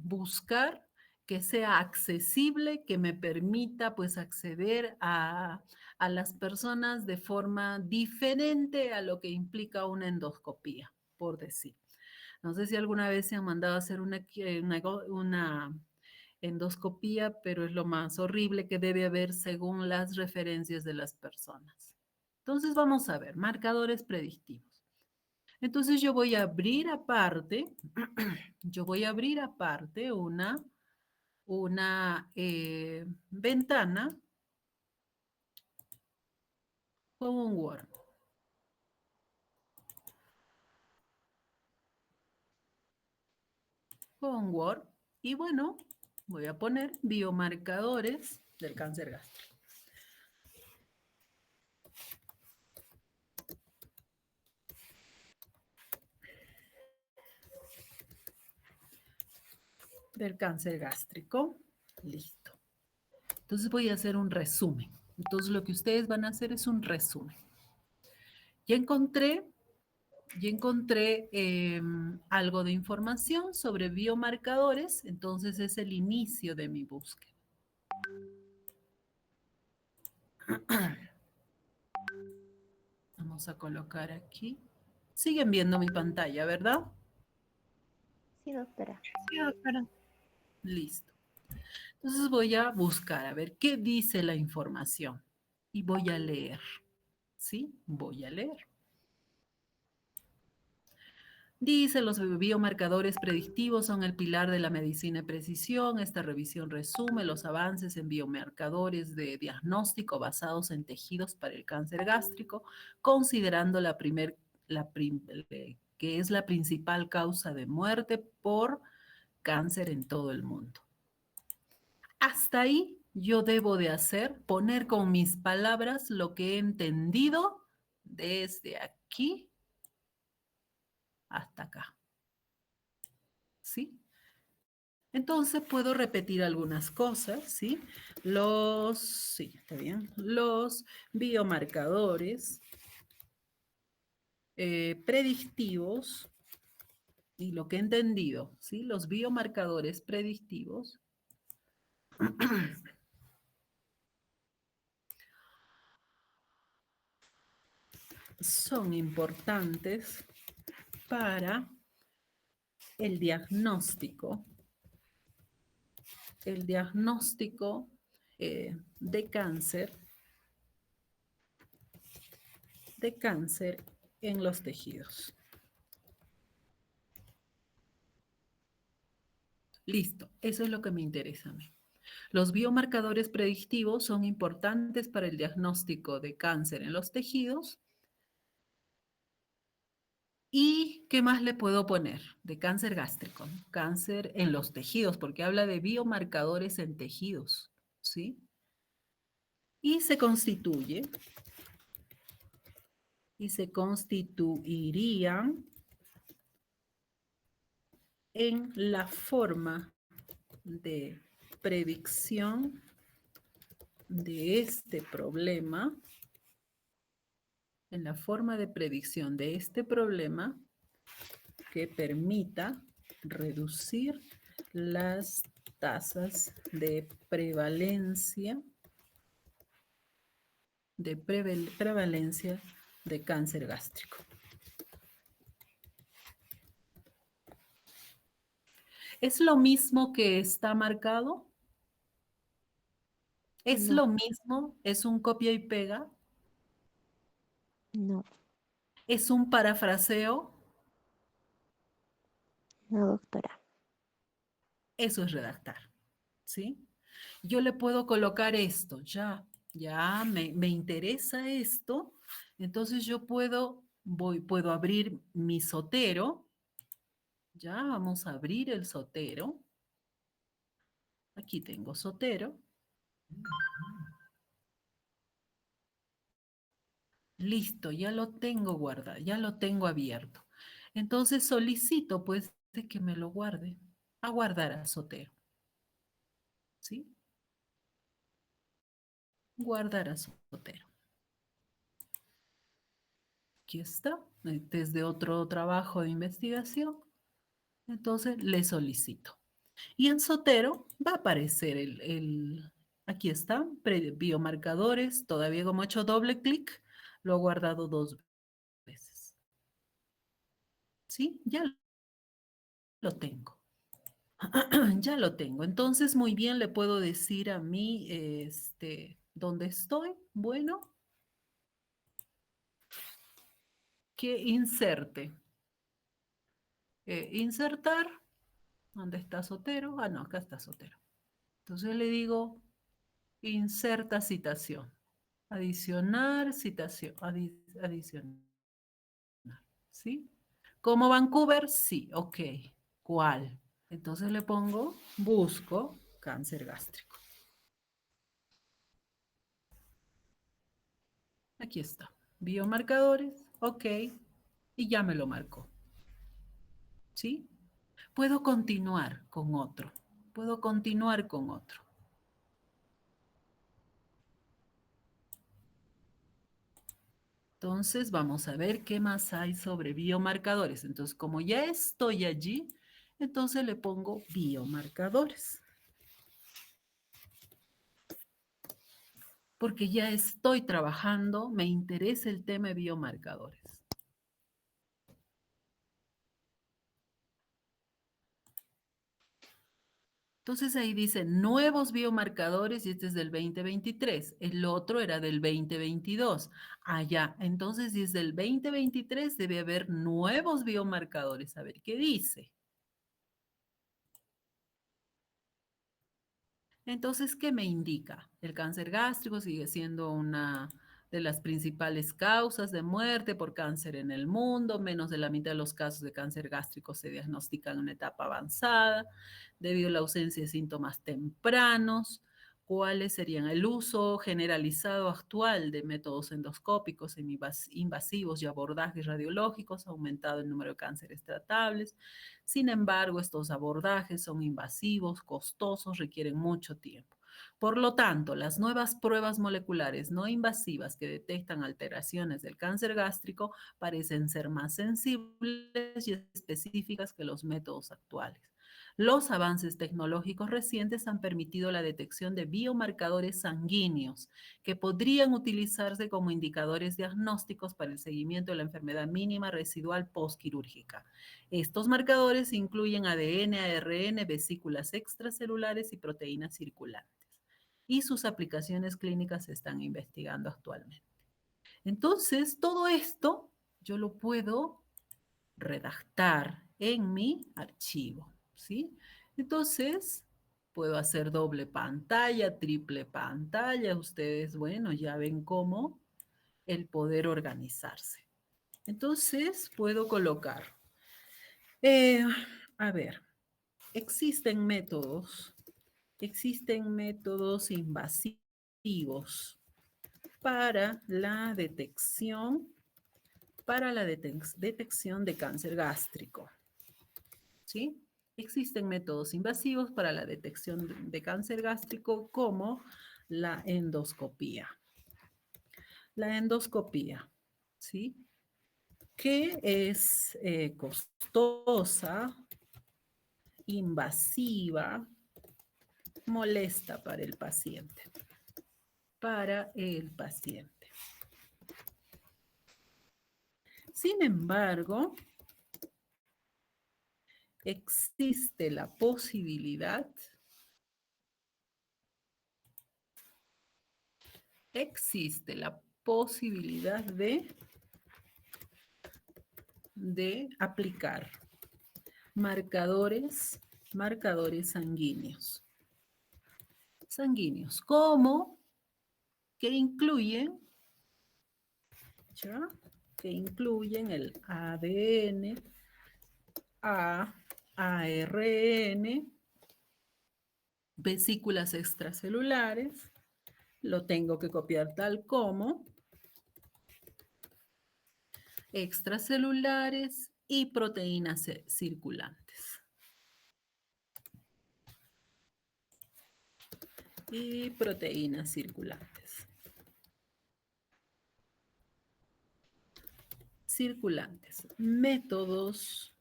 buscar que sea accesible, que me permita pues acceder a las personas de forma diferente a lo que implica una endoscopía, por decir? No sé si alguna vez se han mandado a hacer una endoscopía, pero es lo más horrible que debe haber según las referencias de las personas. Entonces vamos a ver, marcadores predictivos. Entonces yo voy a abrir aparte, una ventana con un Word. Con Word. Y bueno, voy a poner biomarcadores del cáncer gástrico. Del cáncer gástrico. Listo. Entonces voy a hacer un resumen. Entonces lo que ustedes van a hacer es un resumen. Ya encontré algo de información sobre biomarcadores, entonces es el inicio de mi búsqueda. Vamos a colocar aquí. Siguen viendo mi pantalla, ¿verdad? Sí, doctora. Sí, doctora. Listo. Entonces voy a buscar a ver qué dice la información y voy a leer, ¿sí? Voy a leer. Dice, los biomarcadores predictivos son el pilar de la medicina de precisión. Esta revisión resume los avances en biomarcadores de diagnóstico basados en tejidos para el cáncer gástrico, considerando que es la principal causa de muerte por cáncer en todo el mundo. Hasta ahí yo debo de poner con mis palabras lo que he entendido desde aquí hasta acá. ¿Sí? Entonces puedo repetir algunas cosas, ¿sí? Sí, está bien. Los biomarcadores predictivos, y lo que he entendido, ¿sí? Los biomarcadores predictivos son importantes para el diagnóstico de cáncer en los tejidos. Listo, eso es lo que me interesa a mí. Los biomarcadores predictivos son importantes para el diagnóstico de cáncer en los tejidos. ¿Y qué más le puedo poner? De cáncer gástrico, ¿no? Cáncer en los tejidos, porque habla de biomarcadores en tejidos, ¿sí? Y se constituirían en la forma de predicción de este problema, que permita reducir las tasas de prevalencia de cáncer gástrico. ¿Es lo mismo que está marcado? ¿Es No, lo mismo? ¿Es un copia y pega? no, ¿Es un parafraseo? no, doctora. Eso es redactar, ¿sí? Yo le puedo colocar esto, ya me interesa esto, entonces yo puedo abrir mi Zotero, ya vamos a abrir el Zotero. Aquí tengo Zotero. Listo, ya lo tengo guardado, ya lo tengo abierto. Entonces solicito pues de que me lo guarde, a guardar a Zotero, ¿sí? Guardar a Zotero. Aquí está, desde otro trabajo de investigación. Entonces le solicito. Y en Zotero va a aparecer aquí está, biomarcadores, todavía como he hecho doble clic, lo he guardado 2 veces. ¿Sí? Ya lo tengo. Ya lo tengo. Entonces, muy bien, le puedo decir a mí, ¿dónde estoy? Bueno, que inserte. Insertar, ¿dónde está Zotero? Ah, no, acá está Zotero. Entonces le digo, inserta citación. Adicionar citación. Adicionar. ¿Sí? ¿Como Vancouver? Sí, ok. ¿Cuál? Entonces le pongo, busco cáncer gástrico. Aquí está. Biomarcadores, ok. Y ya me lo marcó. ¿Sí? Puedo continuar con otro. Puedo continuar con otro. Entonces, vamos a ver qué más hay sobre biomarcadores. Entonces, como ya estoy allí, entonces le pongo biomarcadores. Porque ya estoy trabajando, me interesa el tema de biomarcadores. Entonces ahí dice nuevos biomarcadores y este es del 2023. El otro era del 2022. Allá, entonces si es del 2023 debe haber nuevos biomarcadores. A ver qué dice. Entonces, ¿qué me indica? El cáncer gástrico sigue siendo una de las principales causas de muerte por cáncer en el mundo. Menos de la mitad de los casos de cáncer gástrico se diagnostican en una etapa avanzada debido a la ausencia de síntomas tempranos. ¿Cuáles serían el uso generalizado actual de métodos endoscópicos invasivos y abordajes radiológicos? Ha aumentado el número de cánceres tratables. Sin embargo, estos abordajes son invasivos, costosos, requieren mucho tiempo. Por lo tanto, las nuevas pruebas moleculares no invasivas que detectan alteraciones del cáncer gástrico parecen ser más sensibles y específicas que los métodos actuales. Los avances tecnológicos recientes han permitido la detección de biomarcadores sanguíneos que podrían utilizarse como indicadores diagnósticos para el seguimiento de la enfermedad mínima residual postquirúrgica. Estos marcadores incluyen ADN, ARN, vesículas extracelulares y proteínas circulantes. Y sus aplicaciones clínicas se están investigando actualmente. Entonces, todo esto yo lo puedo redactar en mi archivo, ¿sí? Entonces, puedo hacer doble pantalla, triple pantalla. Ustedes, bueno, ya ven cómo el poder organizarse. Entonces, puedo colocar eh, a ver, existen métodos invasivos para la detección, detección de cáncer gástrico, ¿sí? Existen métodos invasivos para la detección de cáncer gástrico como la endoscopía. La endoscopía, ¿sí? Que es costosa, invasiva, molesta para el paciente. Para el paciente. Sin embargo, existe la posibilidad, de aplicar marcadores sanguíneos. Como que incluyen, ¿ya? Que incluyen el ADN, ARN, vesículas extracelulares, lo tengo que copiar tal como, extracelulares y proteínas circulantes. Y proteínas circulantes. Circulantes. Métodos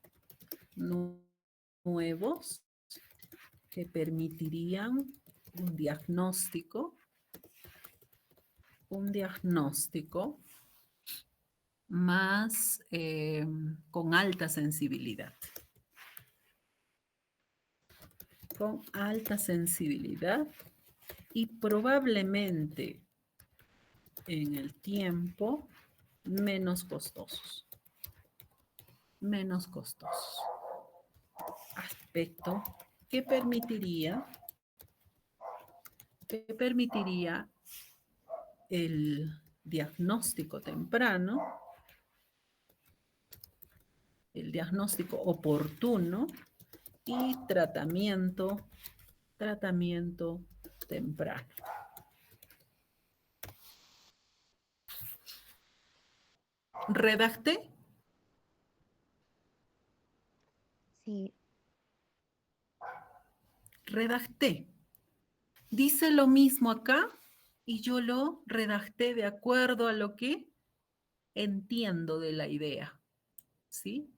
nuevos que permitirían un diagnóstico más con alta sensibilidad. Con alta sensibilidad y probablemente en el tiempo menos costosos. Menos costosos. Aspecto que permitiría el diagnóstico temprano, el diagnóstico oportuno y tratamiento temprano. ¿Redacté? Sí. Redacté. Dice lo mismo acá y yo lo redacté de acuerdo a lo que entiendo de la idea. ¿Sí?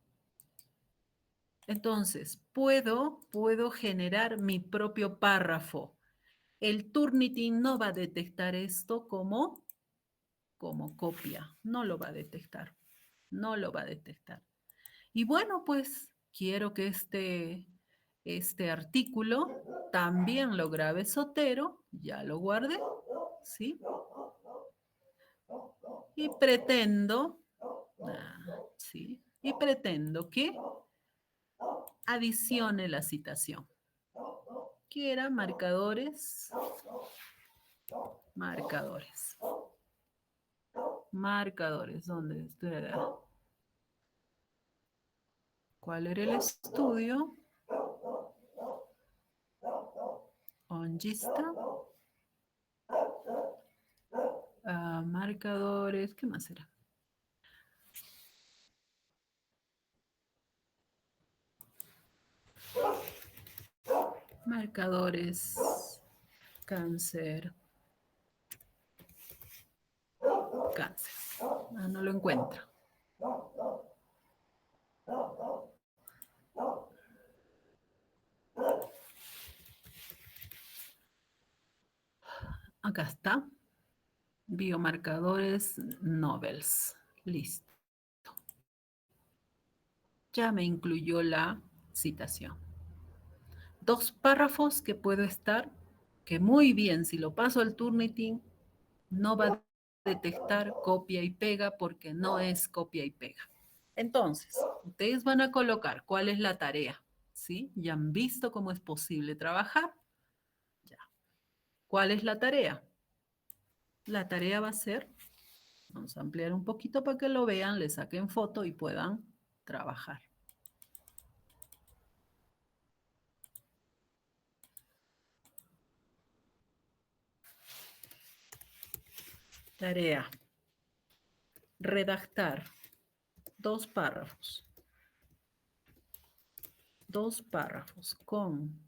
Entonces, puedo generar mi propio párrafo. El Turnitin no va a detectar esto como copia. No lo va a detectar. No lo va a detectar. Y bueno, pues quiero que este este artículo, también lo grabé Sotero, ya lo guardé, ¿sí? Y pretendo, ¿sí? Y pretendo que adicione la citación, que era marcadores, marcadores, marcadores, ¿dónde está? ¿Cuál era el estudio? Ongista. Marcadores, ¿qué más era? Marcadores, cáncer, cáncer. No lo encuentro. Acá está. Biomarcadores Nobels. Listo. Ya me incluyó la citación. 2 párrafos que puedo estar, que muy bien, si lo paso al Turnitin, no va a detectar copia y pega porque no es copia y pega. Entonces, ustedes van a colocar cuál es la tarea, ¿sí? Ya han visto cómo es posible trabajar. Ya. ¿Cuál es la tarea? La tarea va a ser, vamos a ampliar un poquito para que lo vean, le saquen foto y puedan trabajar. Tarea. Redactar 2 párrafos. 2 párrafos con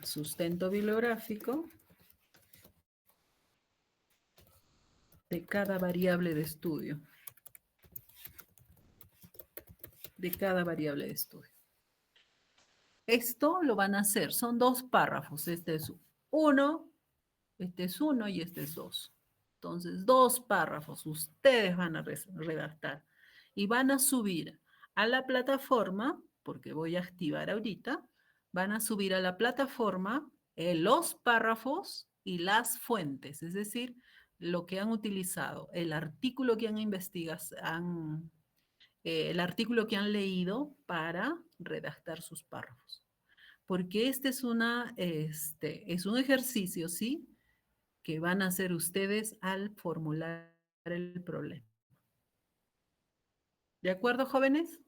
sustento bibliográfico de cada variable de estudio. De cada variable de estudio. Esto lo van a hacer, son 2 párrafos. Este es 1 y este es 2. Entonces, 2 párrafos ustedes van a redactar y van a subir a la plataforma, porque voy a activar ahorita, van a subir a la plataforma los párrafos y las fuentes, es decir, lo que han utilizado, el artículo que han investigado, el artículo que han leído para redactar sus párrafos. Porque este es un ejercicio, ¿sí? Que van a hacer ustedes al formular el problema. ¿De acuerdo, jóvenes?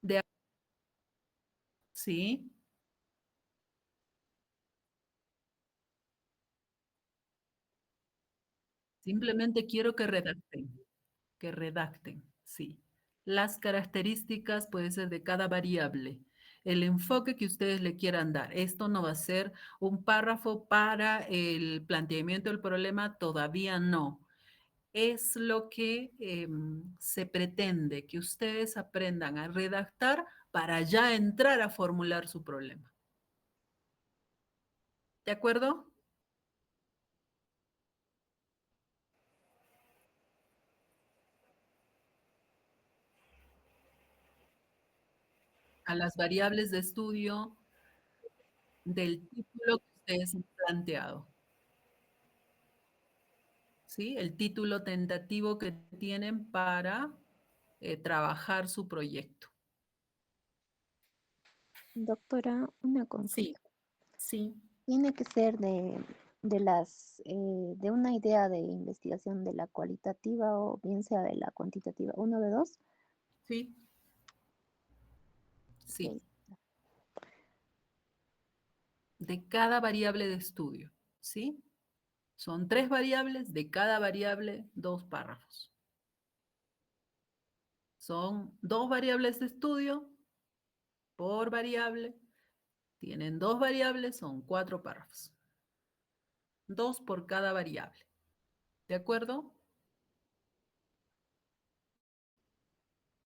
De sí. Simplemente quiero que redacten, sí. Las características pueden ser de cada variable, el enfoque que ustedes le quieran dar. Esto no va a ser un párrafo para el planteamiento del problema, todavía no. Es lo que se pretende, que ustedes aprendan a redactar para ya entrar a formular su problema. ¿De acuerdo? A las variables de estudio del título que ustedes han planteado. ¿Sí? El título tentativo que tienen para trabajar su proyecto. Doctora, una Sí, consulta. sí, Tiene que ser de una idea de investigación de la cualitativa o bien sea de la cuantitativa, uno de dos. sí, sí. Ok. De cada variable de estudio, ¿sí? Son 3 variables, de cada variable 2 párrafos. Son 2 variables de estudio por variable. Tienen 2 variables, son 4 párrafos. 2 por cada variable. ¿De acuerdo?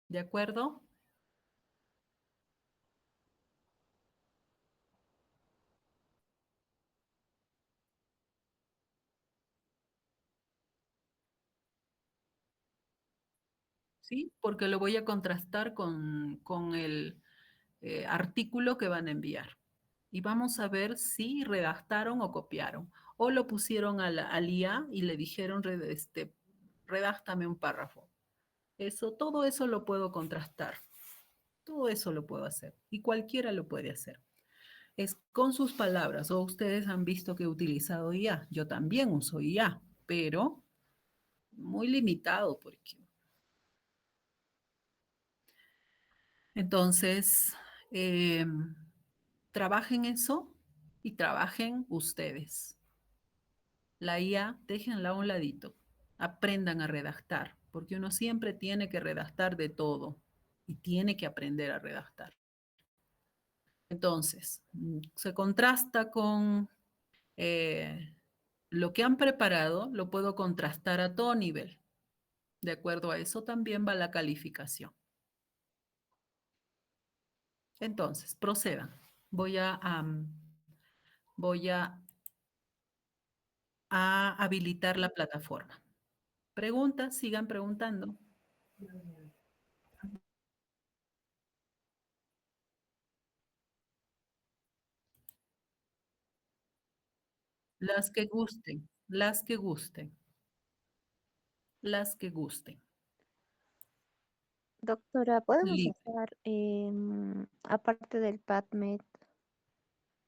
¿De acuerdo? ¿sí? Porque lo voy a contrastar con el artículo que van a enviar. Y vamos a ver si redactaron o copiaron. O lo pusieron al IA y le dijeron, redáctame un párrafo. Eso, todo eso lo puedo contrastar. Todo eso lo puedo hacer. Y cualquiera lo puede hacer. Es con sus palabras. O ustedes han visto que he utilizado IA. Yo también uso IA, pero muy limitado porque entonces, eh, trabajen eso y trabajen ustedes. La IA, déjenla a un ladito. Aprendan a redactar, porque uno siempre tiene que redactar de todo y tiene que aprender a redactar. Entonces, se contrasta con eh, lo que han preparado, lo puedo contrastar a todo nivel. De acuerdo a eso también va la calificación. Entonces, procedan. Voy a, voy a habilitar la plataforma. Preguntas, sigan preguntando. Las que gusten, las que gusten, las que gusten. Doctora, ¿podemos Libre. usar, aparte del PubMed,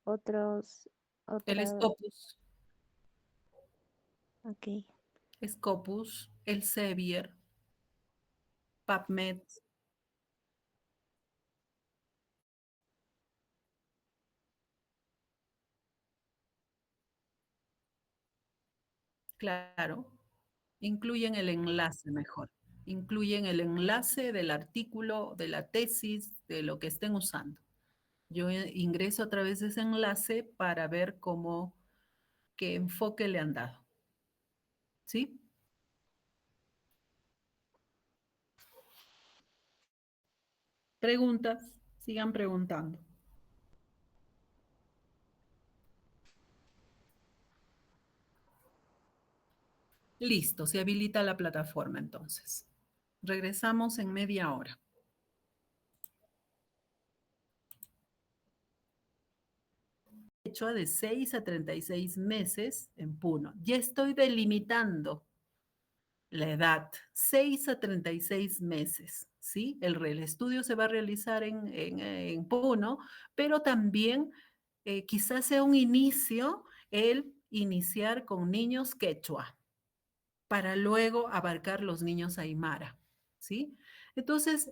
otros, El otra, Scopus, ok. Scopus, el Sevier, PubMed, claro, incluyen el enlace mejor. Incluyen el enlace del artículo, de la tesis, de lo que estén usando. Yo ingreso a través de ese enlace para ver cómo, qué enfoque le han dado. ¿Sí? Preguntas, sigan preguntando. Listo, se habilita la plataforma entonces. Regresamos en media hora. Hecho de 6 a 36 meses en Puno. Ya estoy delimitando la edad, 6 a 36 meses, ¿sí? El estudio se va a realizar en Puno, pero también quizás sea un inicio el iniciar con niños quechua, para luego abarcar los niños aymara, ¿sí? Entonces,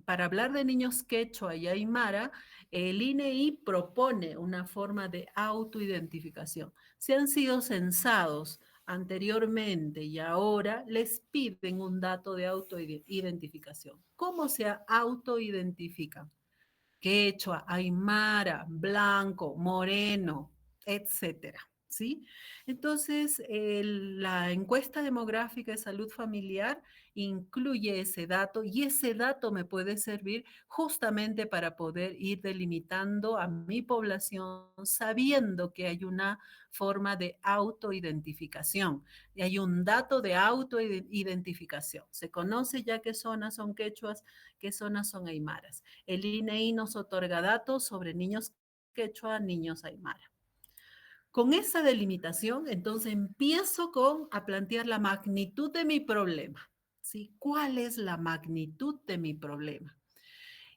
para hablar de niños quechua y aymara, el INEI propone una forma de autoidentificación. Si han sido censados anteriormente y ahora les piden un dato de autoidentificación. ¿Cómo se autoidentifican? Quechua, aymara, blanco, moreno, etcétera, ¿sí? Entonces, la encuesta demográfica de salud familiar incluye ese dato y ese dato me puede servir justamente para poder ir delimitando a mi población sabiendo que hay una forma de autoidentificación y hay un dato de autoidentificación. Se conoce ya qué zonas son quechuas, qué zonas son aymaras. El INEI nos otorga datos sobre niños quechua, niños aymara. Con esa delimitación, entonces empiezo a plantear la magnitud de mi problema. ¿Sí? ¿Cuál es la magnitud de mi problema?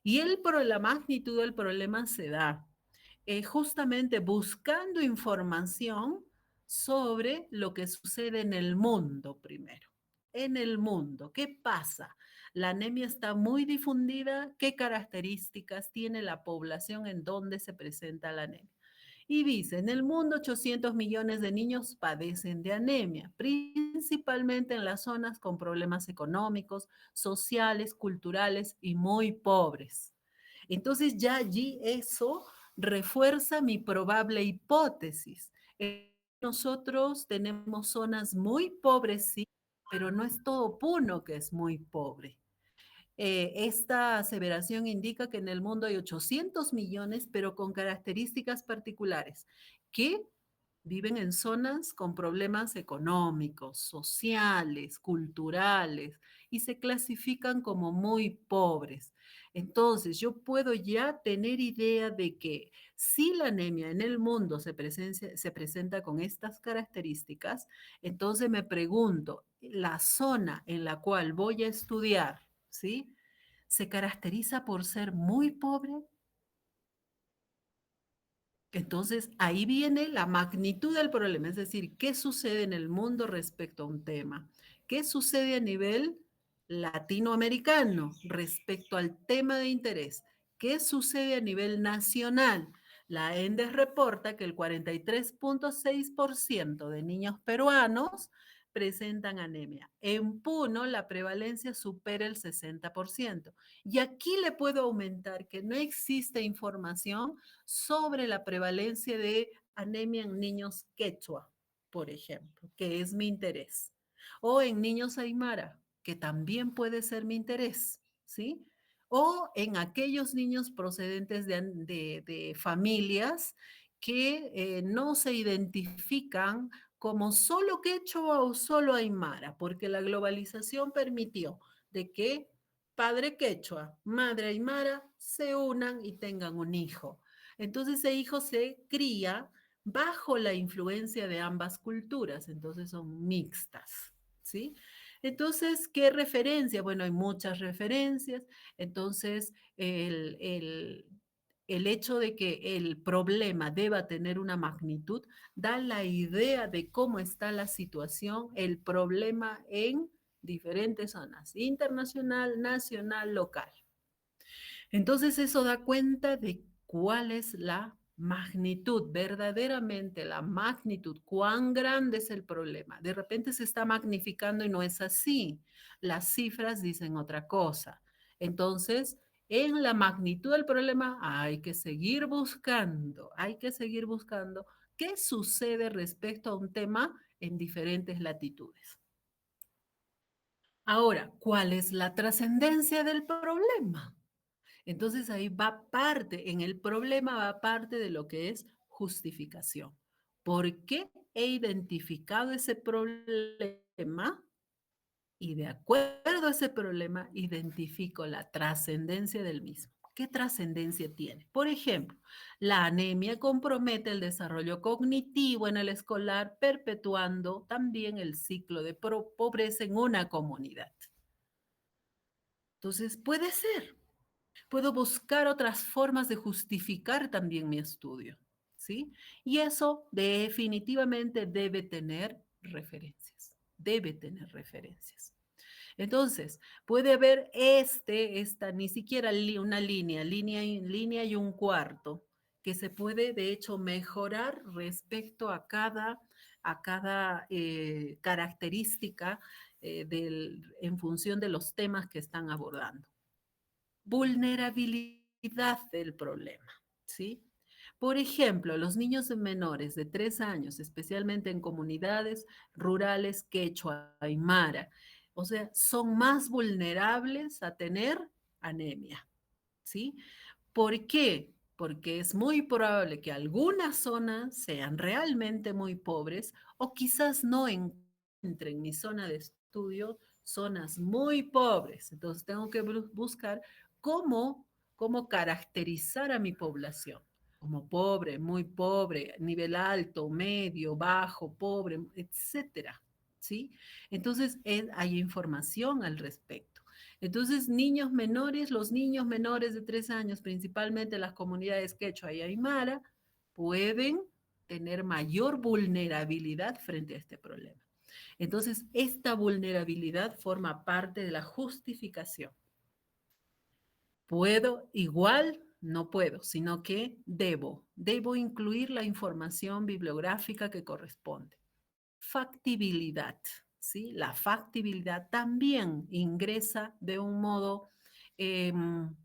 Y la magnitud del problema se da justamente buscando información sobre lo que sucede en el mundo primero. En el mundo, ¿qué pasa? La anemia está muy difundida. ¿Qué características tiene la población en donde se presenta la anemia? Y dice, en el mundo 800 millones de niños padecen de anemia, principalmente en las zonas con problemas económicos, sociales, culturales y muy pobres. Entonces ya allí eso refuerza mi probable hipótesis. Nosotros tenemos zonas muy pobres, sí, pero no es todo Puno que es muy pobre. Esta aseveración indica que en el mundo hay 800 millones, pero con características particulares, que Viven en zonas con problemas económicos, sociales, culturales y se clasifican como muy pobres. Entonces, yo puedo ya tener idea de que si la anemia en el mundo se presenta con estas características, entonces me pregunto, la zona en la cual voy a estudiar, ¿sí? ¿Se caracteriza por ser muy pobre? Entonces, ahí viene la magnitud del problema, es decir, qué sucede en el mundo respecto a un tema, qué sucede a nivel latinoamericano respecto al tema de interés, qué sucede a nivel nacional. La ENDES reporta que el 43,6% de niños peruanos presentan anemia. En Puno la prevalencia supera el 60%. Y aquí le puedo aumentar que no existe información sobre la prevalencia de anemia en niños quechua, por ejemplo, que es mi interés. O en niños aymara, que también puede ser mi interés, ¿sí? O en aquellos niños procedentes de familias que no se identifican como solo quechua o solo aymara, porque la globalización permitió de que padre quechua, madre aymara se unan y tengan un hijo. Entonces ese hijo se cría bajo la influencia de ambas culturas, entonces son mixtas, ¿sí? Entonces, ¿qué referencia? Bueno, hay muchas referencias, entonces el hecho de que el problema deba tener una magnitud da la idea de cómo está la situación, el problema en diferentes zonas, internacional, nacional, local. Entonces eso da cuenta de cuál es la magnitud, verdaderamente la magnitud, cuán grande es el problema. De repente se está magnificando y no es así. Las cifras dicen otra cosa. Entonces, en la magnitud del problema hay que seguir buscando qué sucede respecto a un tema en diferentes latitudes. Ahora, ¿cuál es la trascendencia del problema? Entonces ahí va parte, en el problema va parte de lo que es justificación. ¿Por qué he identificado ese problema? Y de acuerdo a ese problema, identifico la trascendencia del mismo. ¿Qué trascendencia tiene? Por ejemplo, la anemia compromete el desarrollo cognitivo en el escolar, perpetuando también el ciclo de pobreza en una comunidad. Entonces, puede ser. Puedo buscar otras formas de justificar también mi estudio, ¿sí? Y eso definitivamente debe tener referencias. Entonces, puede haber esta, ni siquiera una línea y un cuarto, que se puede de hecho mejorar respecto a cada característica en función de los temas que están abordando. Vulnerabilidad del problema, ¿sí? Por ejemplo, los niños menores de 3 años, especialmente en comunidades rurales quechua, aymara, o sea, son más vulnerables a tener anemia, ¿sí? ¿Por qué? Porque es muy probable que algunas zonas sean realmente muy pobres o quizás no encuentren mi zona de estudio zonas muy pobres. Entonces tengo que buscar cómo, cómo caracterizar a mi población como pobre, muy pobre, nivel alto, medio, bajo, pobre, etcétera, ¿sí? Entonces hay información al respecto. Entonces, los niños menores de 3 años, principalmente las comunidades quechua y aymara, pueden tener mayor vulnerabilidad frente a este problema. Entonces, esta vulnerabilidad forma parte de la justificación. ¿Puedo? Igual no puedo, sino que debo incluir la información bibliográfica que corresponde. Factibilidad, ¿sí? La factibilidad también ingresa de un modo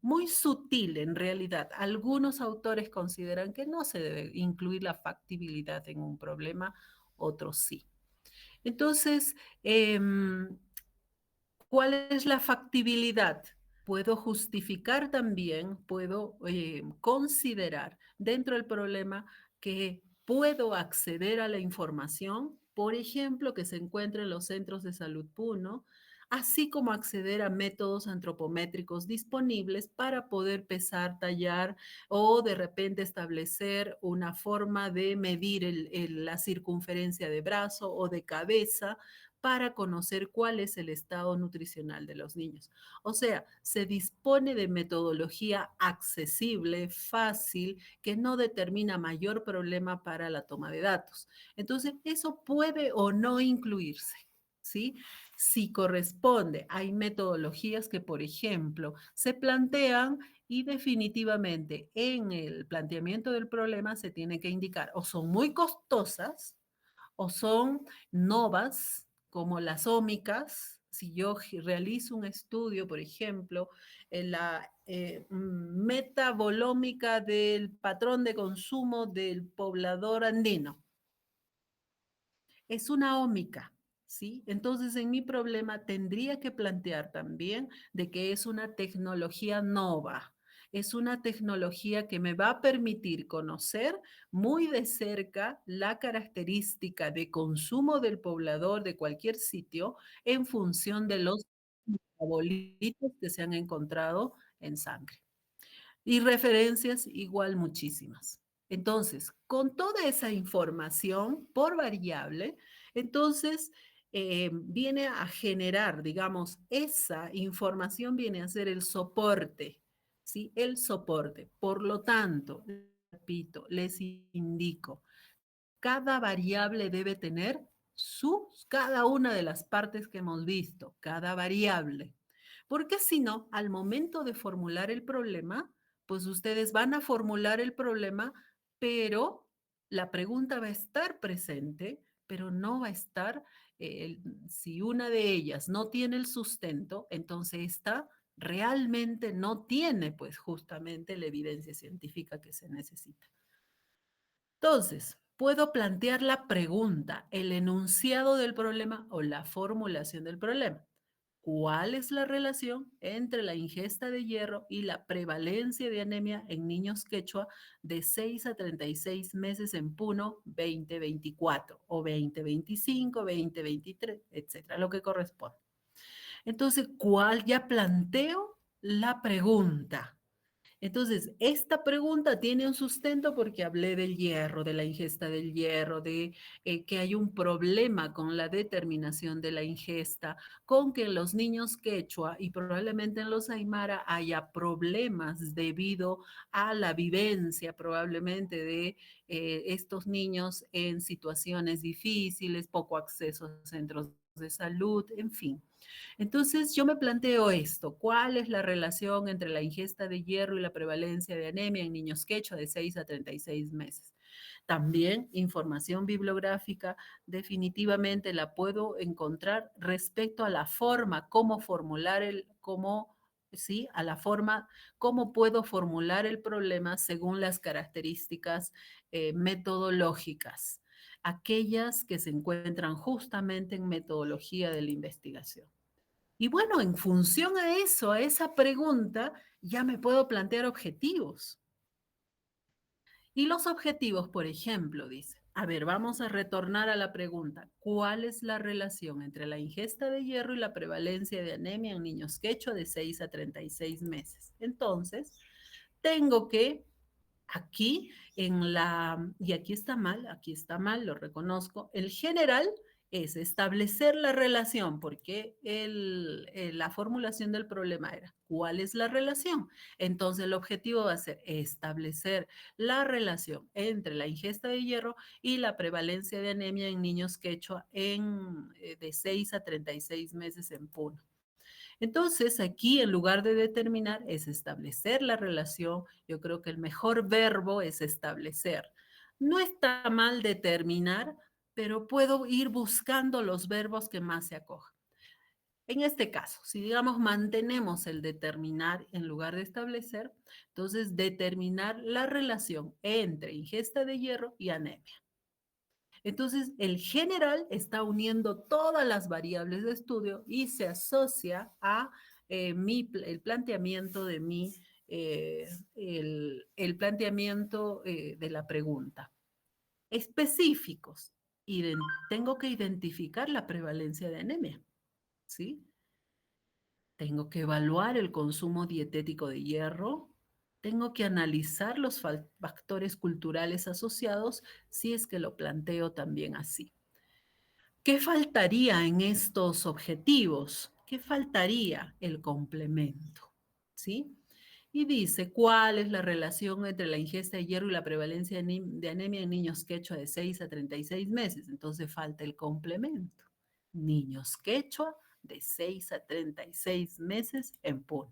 muy sutil en realidad. Algunos autores consideran que no se debe incluir la factibilidad en un problema, otros sí. Entonces, ¿cuál es la factibilidad? Puedo puedo considerar dentro del problema que puedo acceder a la información, por ejemplo, que se encuentra en los centros de salud PUNO, así como acceder a métodos antropométricos disponibles para poder pesar, tallar o de repente establecer una forma de medir la circunferencia de brazo o de cabeza para conocer cuál es el estado nutricional de los niños. O sea, se dispone de metodología accesible, fácil, que no determina mayor problema para la toma de datos. Entonces, eso puede o no incluirse, ¿sí? Si corresponde, hay metodologías que, por ejemplo, se plantean y definitivamente en el planteamiento del problema se tiene que indicar o son muy costosas o son novas, como las ómicas. Si yo realizo un estudio, por ejemplo, en la metabolómica del patrón de consumo del poblador andino, es una ómica, ¿sí? Entonces, en mi problema tendría que plantear también de que es una tecnología nova. Es una tecnología que me va a permitir conocer muy de cerca la característica de consumo del poblador de cualquier sitio en función de los metabolitos que se han encontrado en sangre. Y referencias igual muchísimas. Entonces, con toda esa información por variable, entonces viene a generar, digamos, esa información viene a ser el soporte, ¿sí? El soporte. Por lo tanto, repito, les indico, cada variable debe tener cada una de las partes que hemos visto, cada variable. Porque si no, al momento de formular el problema, pues ustedes van a formular el problema, pero la pregunta va a estar presente, pero no va a estar, si una de ellas no tiene el sustento, entonces esta realmente no tiene pues justamente la evidencia científica que se necesita. Entonces, puedo plantear la pregunta, el enunciado del problema o la formulación del problema. ¿Cuál es la relación entre la ingesta de hierro y la prevalencia de anemia en niños quechua de 6 a 36 meses en Puno 2024 o 2025, 2023, etcétera, lo que corresponde? Entonces, ¿cuál? Ya planteo la pregunta. Entonces, esta pregunta tiene un sustento porque hablé del hierro, de la ingesta del hierro, de que hay un problema con la determinación de la ingesta, con que en los niños quechua y probablemente en los aymara haya problemas debido a la vivencia probablemente de estos niños en situaciones difíciles, poco acceso a centros de salud, en fin. Entonces yo me planteo esto, ¿cuál es la relación entre la ingesta de hierro y la prevalencia de anemia en niños quechua de 6 a 36 meses? También información bibliográfica definitivamente la puedo encontrar respecto a la forma, cómo formular ¿sí? A la forma, cómo puedo formular el problema según las características metodológicas, aquellas que se encuentran justamente en metodología de la investigación. Y bueno, en función a eso, a esa pregunta, ya me puedo plantear objetivos. Y los objetivos, por ejemplo, dice, a ver, vamos a retornar a la pregunta, ¿cuál es la relación entre la ingesta de hierro y la prevalencia de anemia en niños quechua de 6 a 36 meses? Entonces, tengo que aquí y aquí está mal, lo reconozco, el general es establecer la relación, porque la formulación del problema era, ¿cuál es la relación? Entonces el objetivo va a ser establecer la relación entre la ingesta de hierro y la prevalencia de anemia en niños quechua de 6 a 36 meses en Puno. Entonces, aquí en lugar de determinar es establecer la relación. Yo creo que el mejor verbo es establecer. No está mal determinar, pero puedo ir buscando los verbos que más se acojan. En este caso, si digamos mantenemos el determinar en lugar de establecer, entonces determinar la relación entre ingesta de hierro y anemia. Entonces, el general está uniendo todas las variables de estudio y se asocia a el planteamiento de el planteamiento de la pregunta. específicos. Tengo que identificar la prevalencia de anemia, ¿sí? Tengo que evaluar el consumo dietético de hierro, tengo que analizar los factores culturales asociados si es que lo planteo también así. ¿Qué faltaría en estos objetivos? ¿Qué faltaría? El complemento, ¿sí? Y dice, ¿cuál es la relación entre la ingesta de hierro y la prevalencia de anemia en niños quechua de 6 a 36 meses? Entonces falta el complemento. Niños quechua de 6 a 36 meses en Puno.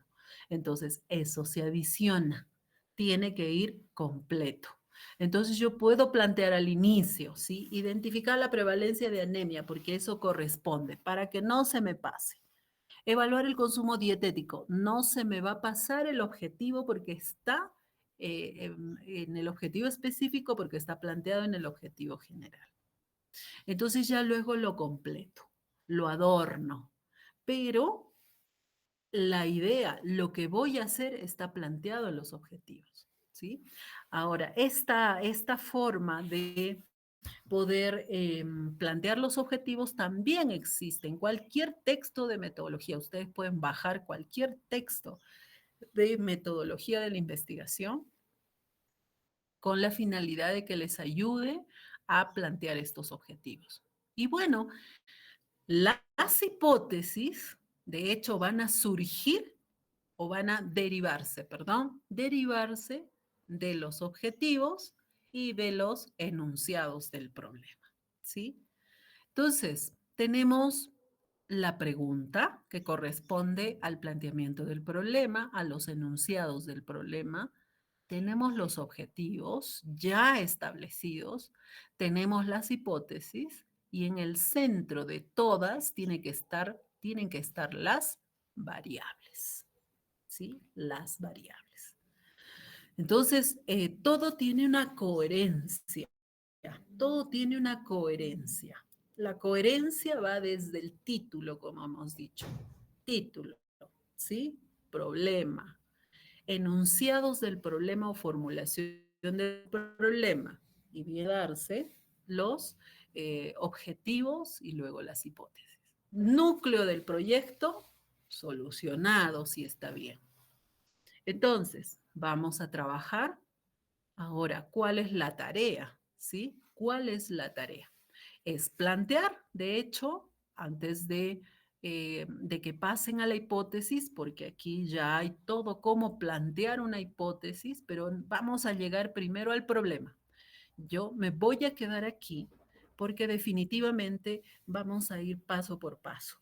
Entonces, eso se adiciona. Tiene que ir completo. Entonces yo puedo plantear al inicio, ¿sí? Identificar la prevalencia de anemia, porque eso corresponde, para que no se me pase. Evaluar el consumo dietético. No se me va a pasar el objetivo porque está en el objetivo específico, porque está planteado en el objetivo general. Entonces ya luego lo completo, lo adorno, pero la idea, lo que voy a hacer está planteado en los objetivos, ¿sí? Ahora, esta forma de poder plantear los objetivos también existe en cualquier texto de metodología. Ustedes pueden bajar cualquier texto de metodología de la investigación con la finalidad de que les ayude a plantear estos objetivos. Y bueno, las hipótesis, de hecho, van a surgir o van a derivarse, perdón, derivarse de los objetivos y de los enunciados del problema, ¿sí? Entonces, tenemos la pregunta que corresponde al planteamiento del problema, a los enunciados del problema. Tenemos los objetivos ya establecidos, tenemos las hipótesis y en el centro de todas tienen que estar las variables, ¿sí? Las variables. Entonces, todo tiene una coherencia. Todo tiene una coherencia. La coherencia va desde el título, como hemos dicho. Título, ¿sí? Problema. Enunciados del problema o formulación del problema. Y bien darse los objetivos y luego las hipótesis. Núcleo del proyecto, solucionado si está bien. Entonces, vamos a trabajar. Ahora, ¿cuál es la tarea? ¿Sí? ¿Cuál es la tarea? Es plantear, de hecho, antes de que pasen a la hipótesis, porque aquí ya hay todo cómo plantear una hipótesis, pero vamos a llegar primero al problema. Yo me voy a quedar aquí porque definitivamente vamos a ir paso por paso.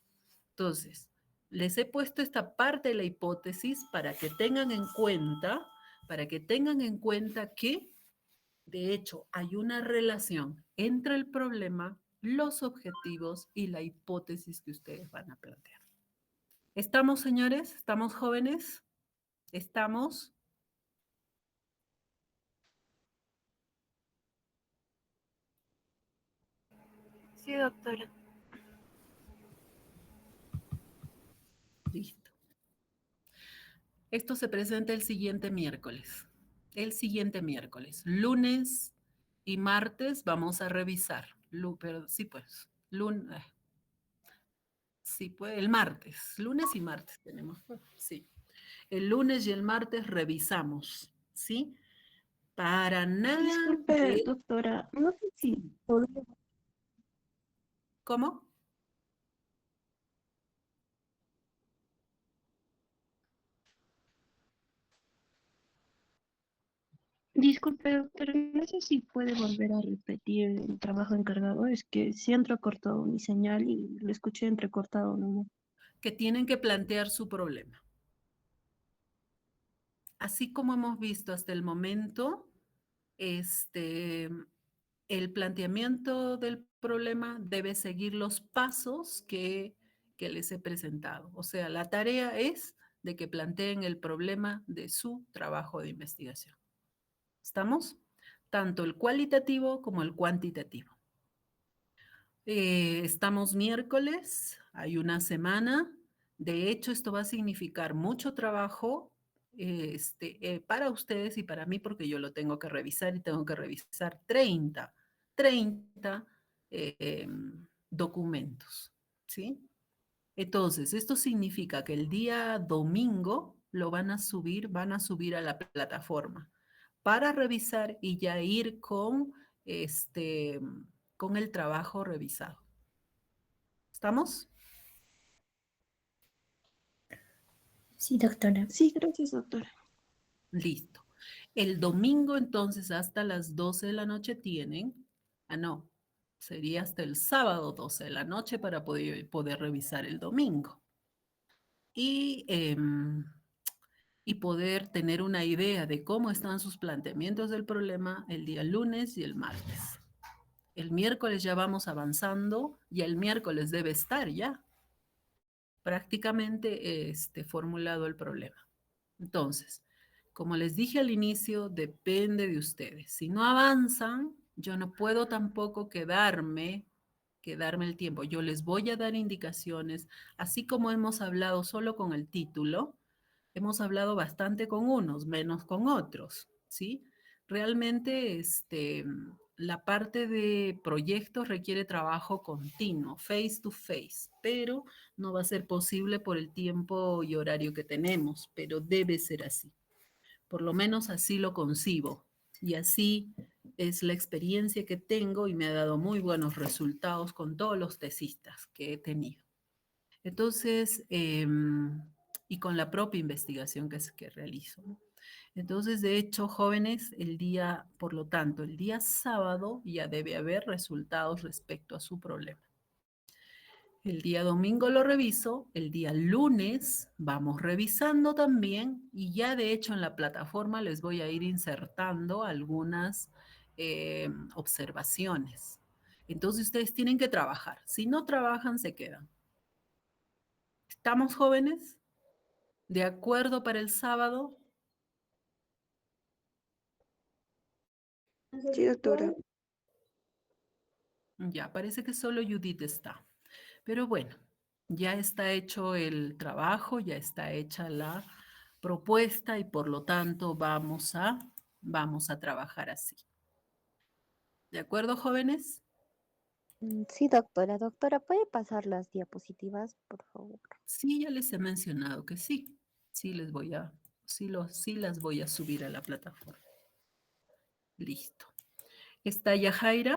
Entonces, les he puesto esta parte de la hipótesis para que tengan en cuenta que de hecho, hay una relación entre el problema, los objetivos y la hipótesis que ustedes van a plantear. ¿Estamos, señores? ¿Estamos jóvenes? ¿Estamos? Sí, doctora. Listo. Esto se presenta el siguiente miércoles. El siguiente miércoles. Lunes y martes vamos a revisar. Pero sí, pues. Sí, pues el martes. Lunes y martes tenemos. Sí. El lunes y el martes revisamos. ¿Sí? Para nada Disculpe, de... doctora, no sé si podría, ¿Cómo? disculpe, doctora, no sé si puede volver a repetir el trabajo encargado. Es que sí entrecortado mi señal y lo escuché entrecortado nomás. Que tienen que plantear su problema. Así como hemos visto hasta el momento, este, el planteamiento del problema debe seguir los pasos que les he presentado. O sea, la tarea es de que planteen el problema de su trabajo de investigación. ¿Estamos? Tanto el cualitativo como el cuantitativo. Estamos miércoles, hay una semana. De hecho, esto va a significar mucho trabajo para ustedes y para mí porque yo lo tengo que revisar y tengo que revisar 30. 30 documentos, ¿sí? Entonces, esto significa que el día domingo lo van a subir a la plataforma para revisar y ya ir con el trabajo revisado. ¿Estamos? Sí, doctora. Sí, gracias, doctora. Listo. El domingo, entonces, hasta las 12 de la noche tienen, no, sería hasta el sábado 12 de la noche para poder revisar el domingo. Y poder tener una idea de cómo están sus planteamientos del problema el día lunes y el martes. El miércoles ya vamos avanzando y el miércoles debe estar ya prácticamente formulado el problema. Entonces, como les dije al inicio, depende de ustedes. Si no avanzan, yo no puedo tampoco quedarme el tiempo. Yo les voy a dar indicaciones, así como hemos hablado solo con el título, hemos hablado bastante con unos, menos con otros, ¿sí? Realmente la parte de proyectos requiere trabajo continuo, face to face, pero no va a ser posible por el tiempo y horario que tenemos, pero debe ser así. Por lo menos así lo concibo y así es la experiencia que tengo y me ha dado muy buenos resultados con todos los tesistas que he tenido. Entonces, y con la propia investigación que realizo, ¿no? Entonces, de hecho, jóvenes, por lo tanto, el día sábado ya debe haber resultados respecto a su problema. El día domingo lo reviso, el día lunes vamos revisando también y ya de hecho en la plataforma les voy a ir insertando algunas observaciones. Entonces ustedes tienen que trabajar. Si no trabajan, se quedan. ¿Estamos jóvenes? ¿De acuerdo para el sábado? Sí, doctora. Ya, parece que solo Judith está. Pero bueno, ya está hecho el trabajo, ya está hecha la propuesta y por lo tanto vamos a trabajar así. ¿De acuerdo, jóvenes? Sí, doctora. Doctora, ¿puede pasar las diapositivas, por favor? Sí, ya les he mencionado que sí. Sí las voy a subir a la plataforma. Listo. ¿Está Yajaira?